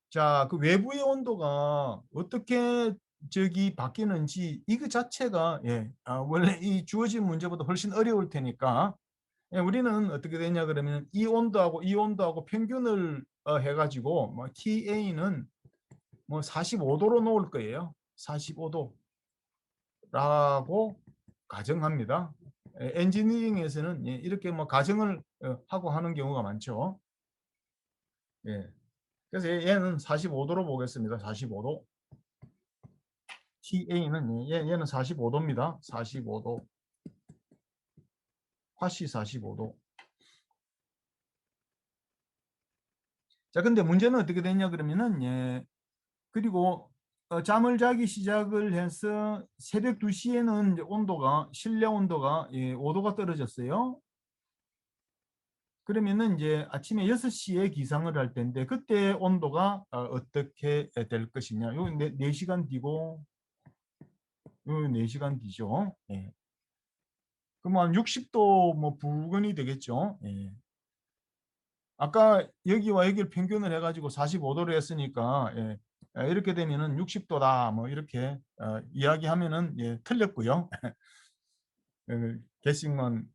[SPEAKER 1] 자, 그 외부의 온도가 어떻게 저기 바뀌는지 이거 자체가 예, 원래 이 주어진 문제보다 훨씬 어려울 테니까 예, 우리는 어떻게 되냐 그러면 이 온도하고 평균을 해가지고 뭐 TA는 뭐 45도로 놓을 거예요. 45도라고 가정합니다. 엔지니어링에서는 예, 이렇게 뭐 가정을 하고 하는 경우가 많죠. 예. 그래서 얘는 45도로 보겠습니다. 45도. TA는 얘는 45도입니다. 45도. 화씨 45도. 자, 근데 문제는 어떻게 됐냐 그러면은 예. 그리고 잠을 자기 시작을 해서 새벽 2시에는 이제 온도가 실내 온도가 예, 5도가 떨어졌어요. 그러면은 이제 아침에 6시에 기상을 할 텐데 그때 온도가 어떻게 될 것이냐. 요 4시간 뒤고 요 4시간 뒤죠. 예. 그럼 한 60도 뭐 부근이 되겠죠. 예. 아까 여기와 여기를 평균을 해가지고 45도로 했으니까 예. 이렇게 되면은 60도다 뭐 이렇게 이야기하면은 예, 틀렸고요. 개식만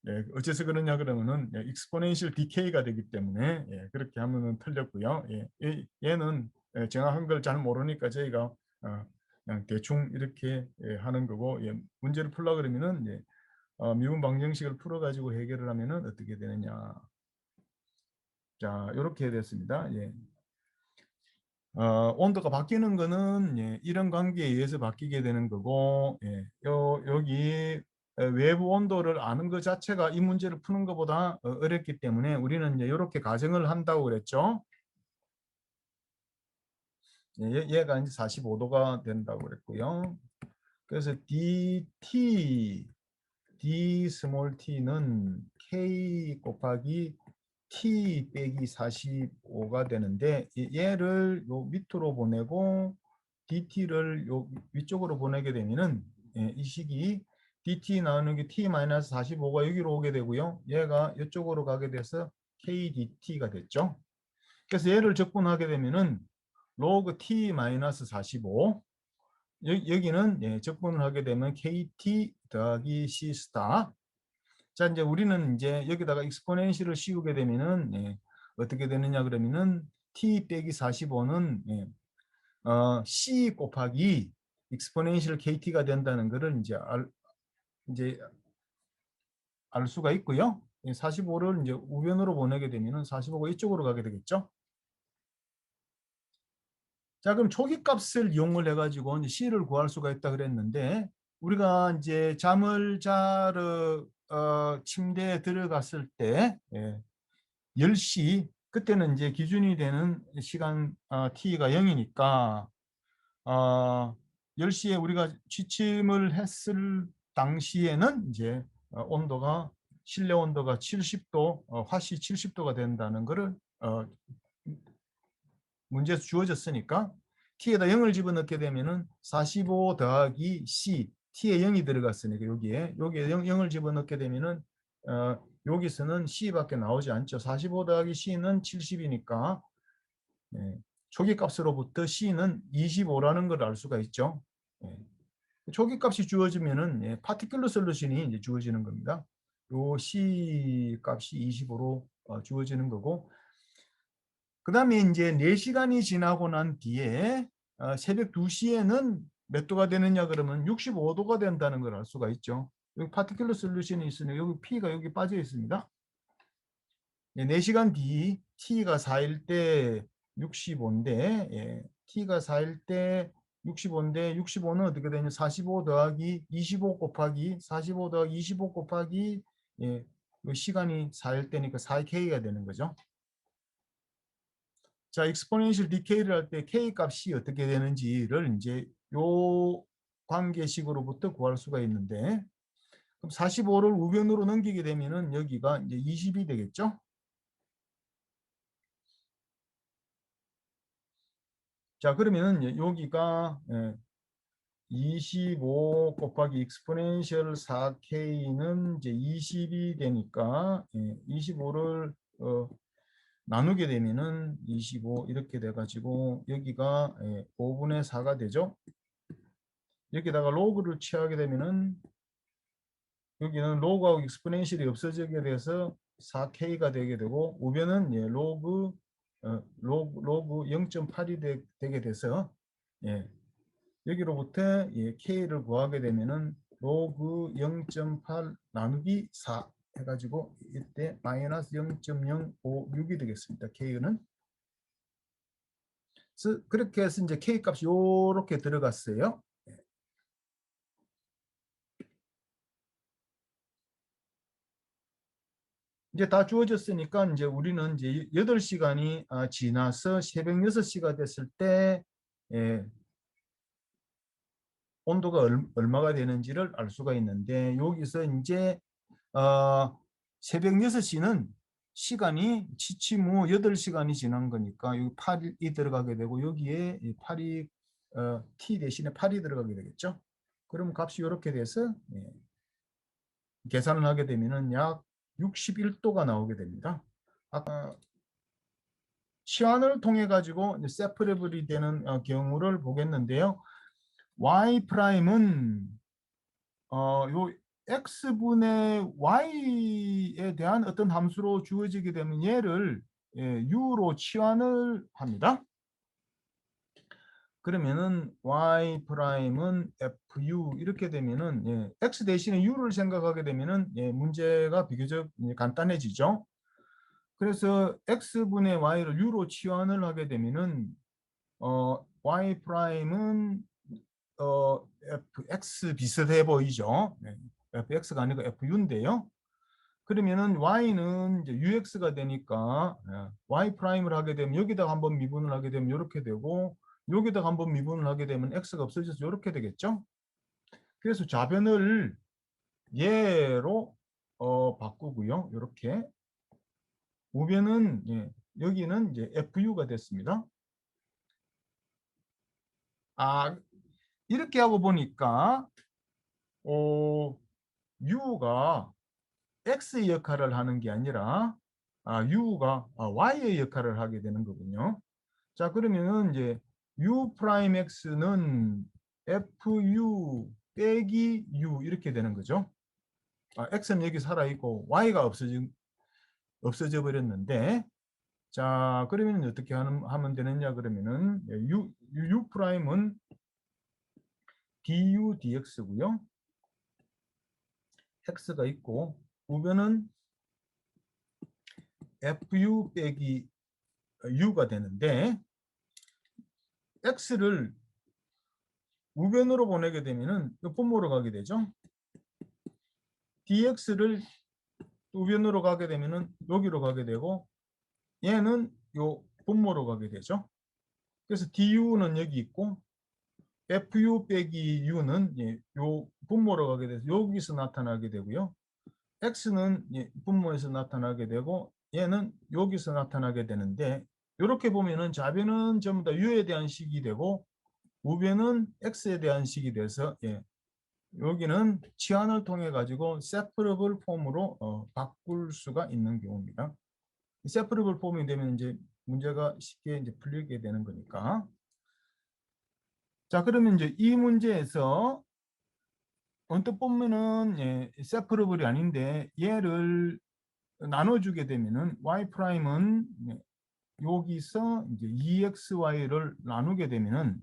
[SPEAKER 1] 예, 어째서 그러냐 그러면은 예, 익스포넨셜 디케이가 되기 때문에 예, 그렇게 하면은 틀렸고요. 예, 얘는 정확한 걸 잘 모르니까 저희가 그냥 대충 이렇게 예, 하는 거고 예, 문제를 풀려 그러면은 예, 미분 방정식을 풀어 가지고 해결을 하면은 어떻게 되느냐. 자, 이렇게 됐습니다. 예. 온도가 바뀌는 거는 예, 이런 관계에 의해서 바뀌게 되는 거고 예, 여기 외부 온도를 아는 것 자체가 이 문제를 푸는 것보다 어렵기 때문에 우리는 이제 이렇게 가정을 한다고 그랬죠. 예, 얘가 이제 45도가 된다고 그랬고요. 그래서 D 스몰 t는 K 곱하기 T 빼기 45가 되는데 얘를 요 밑으로 보내고 DT를 요 위쪽으로 보내게 되면은 예, 이 식이 DT 나오는 게 T-45가 여기로 오게 되고요. 얘가 이쪽으로 가게 돼서 KDT가 됐죠. 그래서 얘를 적분하게 되면은 로그 T-45 여기는 예, 적분을 하게 되면 KT 더하기 C 스타. 자, 이제 우리는 이제 여기다가 익스포넨셜을 씌우게 되면은 예, 어떻게 되느냐 그러면은 t 빼기 45는 예, c 곱하기 익스포넨셜 kt가 된다는 것을 이제 알 수가 있고요. 45를 이제 우변으로 보내게 되면은 45가 이쪽으로 가게 되겠죠. 자, 그럼 초기값을 이용을 해가지고 이제 C를 구할 수가 있다 그랬는데 우리가 이제 잠을 자러 침대에 들어갔을 때 10시 그때는 이제 기준이 되는 시간 T가 0이니까 10시에 우리가 취침을 했을 당시에는 이제 온도가 실내 온도가 70도, 화씨 70도가 된다는 것을 문제에서 주어졌으니까 T에다 0을 집어넣게 되면은 45 더하기 C, T에 0이 들어갔으니까 여기에 0을 집어넣게 되면은 여기서는 C밖에 나오지 않죠. 45 더하기 C는 70이니까 초기값으로부터 C는 25라는 걸 알 수가 있죠. 초기값이 주어지면은 파티큘러 솔루션이 이제 주어지는 겁니다. 요 C 값이 25로 주어지는 거고, 그 다음에 이제 4시간이 지나고 난 뒤에 새벽 2시에는 몇 도가 되느냐 그러면 65도가 된다는 걸 알 수가 있죠. 여기 파티큘러 솔루션이 있으니 여기 P가 여기 빠져 있습니다. 4시간 뒤 T가 4일 때 65인데 T가 4일 때 65인데 65는 어떻게 되냐 45 더하기 25 곱하기 45 더하기 25 곱하기 시간이 4일 때니까 4K가 되는 거죠. 자, exponential decay를 할 때 K 값이 어떻게 되는지를 이제 요 관계식으로부터 구할 수가 있는데 그럼 45를 우변으로 넘기게 되면은 여기가 이제 20이 되겠죠. 자, 그러면은 여기가 25 곱하기 exponential 4K는 이제 20이 되니까 25를 나누게 되면은 25 이렇게 돼가지고 여기가 5분의 4가 되죠. 여기다가 로그를 취하게 되면은 여기는 로그하고 익스포넨셜이 없어지게 돼서 4K가 되게 되고 우변은 로그 0.8이 되게 돼서 여기로부터 K를 구하게 되면은 로그 0.8 나누기 4 해가지고 이때 마이너스 0.056이 되겠습니다. K는. 그렇게 해서 이제 K 값이 이렇게 들어갔어요. 이제 다 주어졌으니까 이제 우리는 이제 8시간이 지나서 새벽 6시가 됐을 때 온도가 얼마가 되는지를 알 수가 있는데 여기서 이제 새벽 6시는 시간이 취침 후 8시간이 지난 거니까 여기 8이 들어가게 되고 여기에 8이 T 대신에 8이 들어가게 되겠죠. 그럼 값이 이렇게 돼서 계산을 하게 되면은 약 61도가 나오게 됩니다. 아까 치환을 통해 가지고 세퍼레블이 되는 경우를 보겠는데요. y 프라임은 요 x분의 y에 대한 어떤 함수로 주어지게 되면 얘를 u로 치환을 합니다. 그러면은 y 프라임은 fu 이렇게 되면은 x 대신에 u를 생각하게 되면은 문제가 비교적 간단해지죠. 그래서 x분의 y를 u로 치환을 하게 되면은 y 프라임은 fx 비슷해 보이죠. fx가 아니고 fu인데요. 그러면은 y는 이제 ux가 되니까 y 프라임을 하게 되면 여기다가 한번 미분을 하게 되면 이렇게 되고 여기다가 한번 미분을 하게 되면 x가 없어져서 이렇게 되겠죠. 그래서 좌변을 얘로 바꾸고요. 이렇게 우변은 여기는 이제 fu가 됐습니다. 이렇게 하고 보니까 u가 x의 역할을 하는 게 아니라 u가 y의 역할을 하게 되는 거군요. 자, 그러면은 이제 u 프라임 x는 fu 빼기 u 이렇게 되는 거죠. x는 여기 살아 있고 y가 없어져 버렸는데, 자, 그러면 어떻게 하면 되느냐 그러면은 u 프라임은 du dx고요. x가 있고 우변은 fu 빼기 u가 되는데 x를 우변으로 보내게 되면은 이 분모로 가게 되죠. dx를 우변으로 가게 되면은 여기로 가게 되고 얘는 요 분모로 가게 되죠. 그래서 du는 여기 있고 fu 빼기 u는 요 분모로 가게 돼서 여기서 나타나게 되고요. x는 분모에서 나타나게 되고 얘는 여기서 나타나게 되는데 이렇게 보면은 좌변은 전부 다 u에 대한 식이 되고 우변은 x에 대한 식이 돼서 여기는 치환을 통해 가지고 세퍼러블 폼으로 바꿀 수가 있는 경우입니다. 세퍼러블 폼이 되면 이제 문제가 쉽게 이제 풀리게 되는 거니까. 자, 그러면 이제 이 문제에서 언뜻 보면은 세퍼러블이 아닌데 얘를 나눠주게 되면은 y 프라임은 여기서 이제 2xy를 나누게 되면은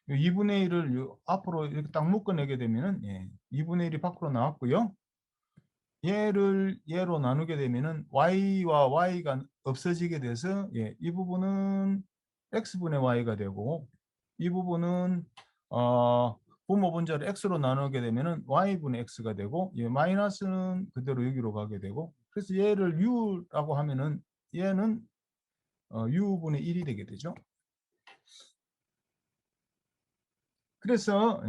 [SPEAKER 1] 2분의 1을 앞으로 이렇게 딱 묶어내게 되면은 2분의 1이 밖으로 나왔고요. 얘를 얘로 나누게 되면은 y와 y가 없어지게 돼서 이 부분은 x분의 y가 되고 이 부분은 분모 분자를 x로 나누게 되면은 y분의 x가 되고 마이너스는 그대로 여기로 가게 되고 그래서 얘를 u라고 하면은 얘는 u분의 1이 되게 되죠. 그래서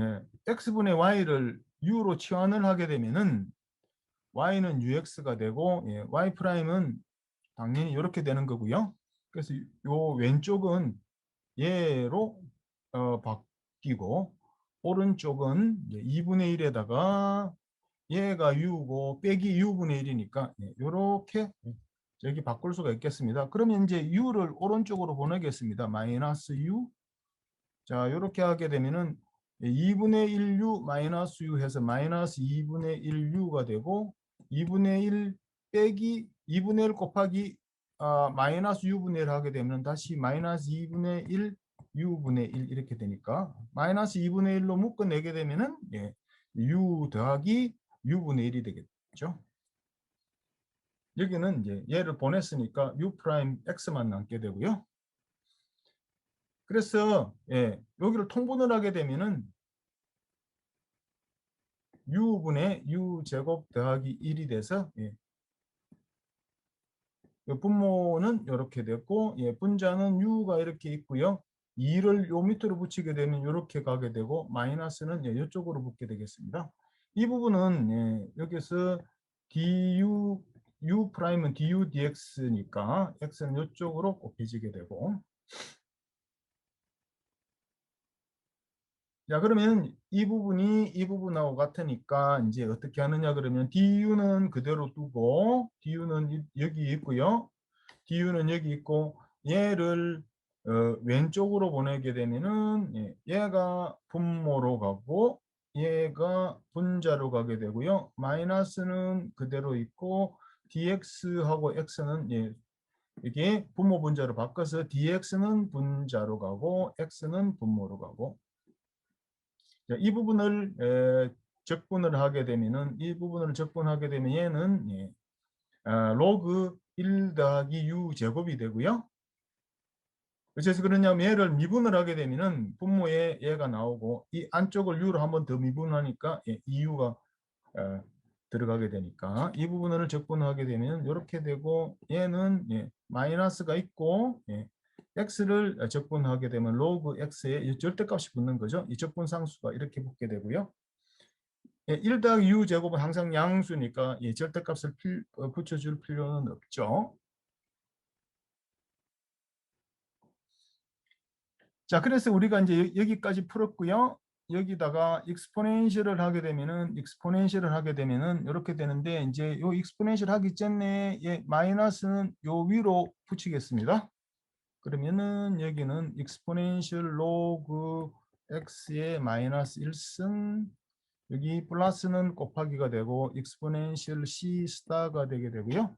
[SPEAKER 1] x분의 y를 u로 치환을 하게 되면은 y는 ux가 되고 y 프라임은 당연히 이렇게 되는 거고요. 그래서 요 왼쪽은 얘로 바뀌고 오른쪽은 2분의 1에다가 얘가 u고 빼기 u분의 1이니까 이렇게 여기 바꿀 수가 있겠습니다. 그러면 이제 u를 오른쪽으로 보내겠습니다. 마이너스 u. 자, 이렇게 하게 되면은 2분의 1u 마이너스 u 해서 마이너스 2분의 1u가 되고 2분의 1 빼기 2분의 1 곱하기 마이너스 u분의 1 하게 되면 다시 마이너스 2분의 1 u분의 1 이렇게 되니까 마이너스 2분의 1로 묶어내게 되면은 u 더하기 u분의 1이 되겠죠. 여기는 이제 얘를 보냈으니까 u 프라임 x만 남게 되고요. 그래서 여기를 통분을 하게 되면은 u분의 u 제곱 더하기 1이 돼서 분모는 이렇게 됐고 분자는 u가 이렇게 있고요. 2를 요 밑으로 붙이게 되면 이렇게 가게 되고 마이너스는 이쪽으로 붙게 되겠습니다. 이 부분은 여기서 du u 프라임은 du dx니까 x는 이쪽으로 곱해지게 되고 자, 그러면 이 부분이 이 부분하고 같으니까 이제 어떻게 하느냐 그러면 du는 그대로 두고 du는 여기 있고요. du는 여기 있고 얘를 왼쪽으로 보내게 되면은 얘가 분모로 가고 얘가 분자로 가게 되고요. 마이너스는 그대로 있고 dx하고 x는 이게 분모 분자로 바꿔서 dx는 분자로 가고 x는 분모로 가고 이 부분을 적분을 하게 되면은 이 부분을 적분하게 되면 얘는 로그 1 더하기 u 제곱이 되고요. 그래서 그러냐면 얘를 미분을 하게 되면은 분모에 얘가 나오고 이 안쪽을 u로 한 번 더 미분하니까 2u가 들어가게 되니까 이 부분을 적분하게 되면 이렇게 되고 얘는 마이너스가 있고 x를 적분하게 되면 로그 x에 절대값이 붙는 거죠. 이 적분상수가 이렇게 붙게 되고요. 1 더하기 u 제곱은 항상 양수니까 절대값을 붙여줄 필요는 없죠. 자, 그래서 우리가 이제 여기까지 풀었고요. 여기다가 익스포넨셜을 하게 되면은 이렇게 되는데 이제 요 익스포넨셜 하기 전에 마이너스는 요 위로 붙이겠습니다. 그러면은 여기는 익스포넨셜 로그 x의 마이너스 1승 여기 플러스는 곱하기가 되고 익스포넨셜 c 스타가 되게 되고요.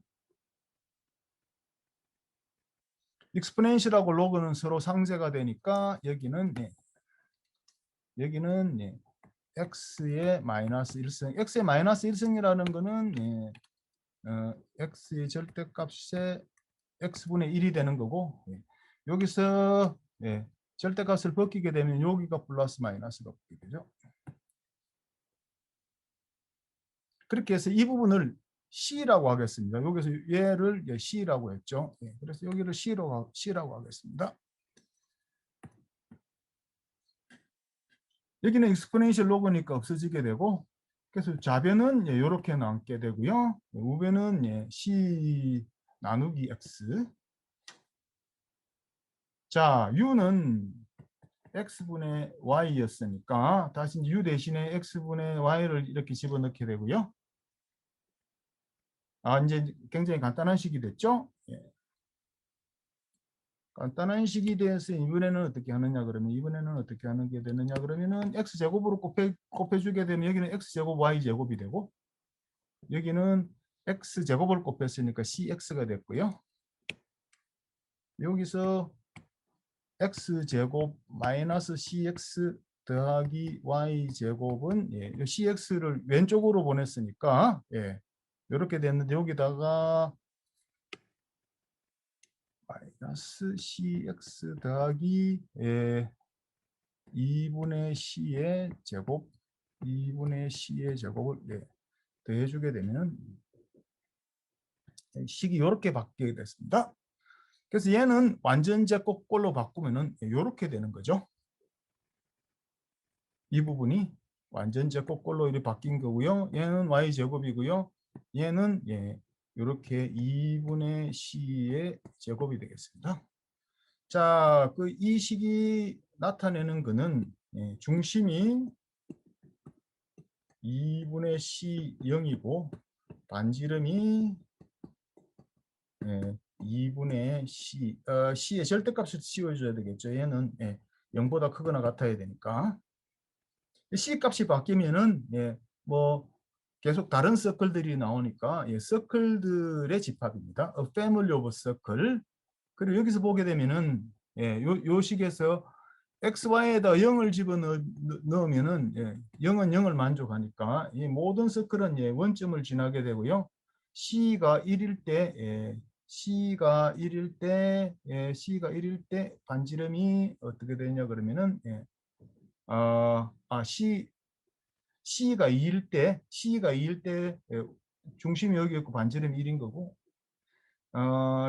[SPEAKER 1] 익스포넨셜하고 로그는 서로 상쇄가 되니까 여기는 x의 마이너스 1승 x의 마이너스 1승이라는 거는 x의 절대값에 x분의 1이 되는 거고 여기서 절대값을 벗기게 되면 여기가 플러스 마이너스가 붙게 되죠. 그렇게 해서 이 부분을 C라고 하겠습니다. 여기서 얘를 C라고 했죠. 그래서 여기를 C라고 하겠습니다. 여기는 exponential log니까 없어지게 되고, 그래서 좌변은 이렇게 남게 되고요. 우변은 C 나누기 X. 자, U는 X분의 Y였으니까 다시 U 대신에 X분의 Y를 이렇게 집어넣게 되고요. 이제 굉장히 간단한 식이 됐죠? 간단한 식이 돼서 이번에는 어떻게 하느냐 그러면 이번에는 어떻게 하는 게 되느냐 그러면은 x제곱으로 곱해주게 되면 여기는 x제곱 y제곱이 되고 여기는 x제곱을 곱했으니까 cx가 됐고요. 여기서 x제곱 마이너스 cx 더하기 y제곱은 cx를 왼쪽으로 보냈으니까 이렇게 됐는데 여기다가 마이너스 cx 더하기 2분의 c의 제곱 2분의 c의 제곱을 더해주게 되면 식이 이렇게 바뀌게 됐습니다. 그래서 얘는 완전제 거꾸로 바꾸면은 이렇게 되는 거죠. 이 부분이 완전제 거꾸로 이렇게 바뀐 거고요. 얘는 y제곱이고요. 얘는 이렇게 2분의 c의 제곱이 되겠습니다. 자, 이 식이 나타내는 것은 중심이 2분의 C 0이고 반지름이 2분의 C, C의 절대값을 씌워줘야 되겠죠. 얘는 0보다 크거나 같아야 되니까. C 값이 바뀌면은 뭐 계속 다른 서클들이 나오니까 서클들의 집합입니다. A family of circle. 그리고 여기서 보게 되면은 요 식에서 XY에다 0을 집어넣으면은 0은 0을 만족하니까 이 모든 서클은 원점을 지나게 되고요. C가 1일 때 C가 1일 때 반지름이 어떻게 되냐 그러면은 C가 2일 때 중심이 여기 있고 반지름이 1인 거고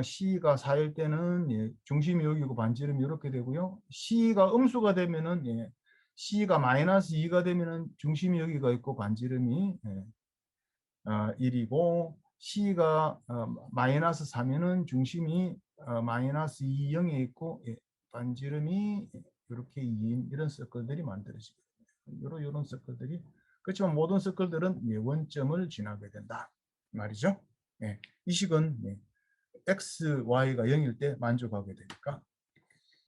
[SPEAKER 1] C가 4일 때는 중심이 여기고 반지름이 이렇게 되고요. C가 음수가 되면은 C가 마이너스 2가 되면은 중심이 여기가 있고 반지름이 1이고 C가 마이너스 4면은 중심이 마이너스 2, 0에 있고 반지름이 이렇게 2인 이런 서클들이 만들어지게 됩니다. 이런 서클들이 그렇지만 모든 서클들은 원점을 지나게 된다 말이죠. 이 식은 X, Y가 0일 때 만족하게 되니까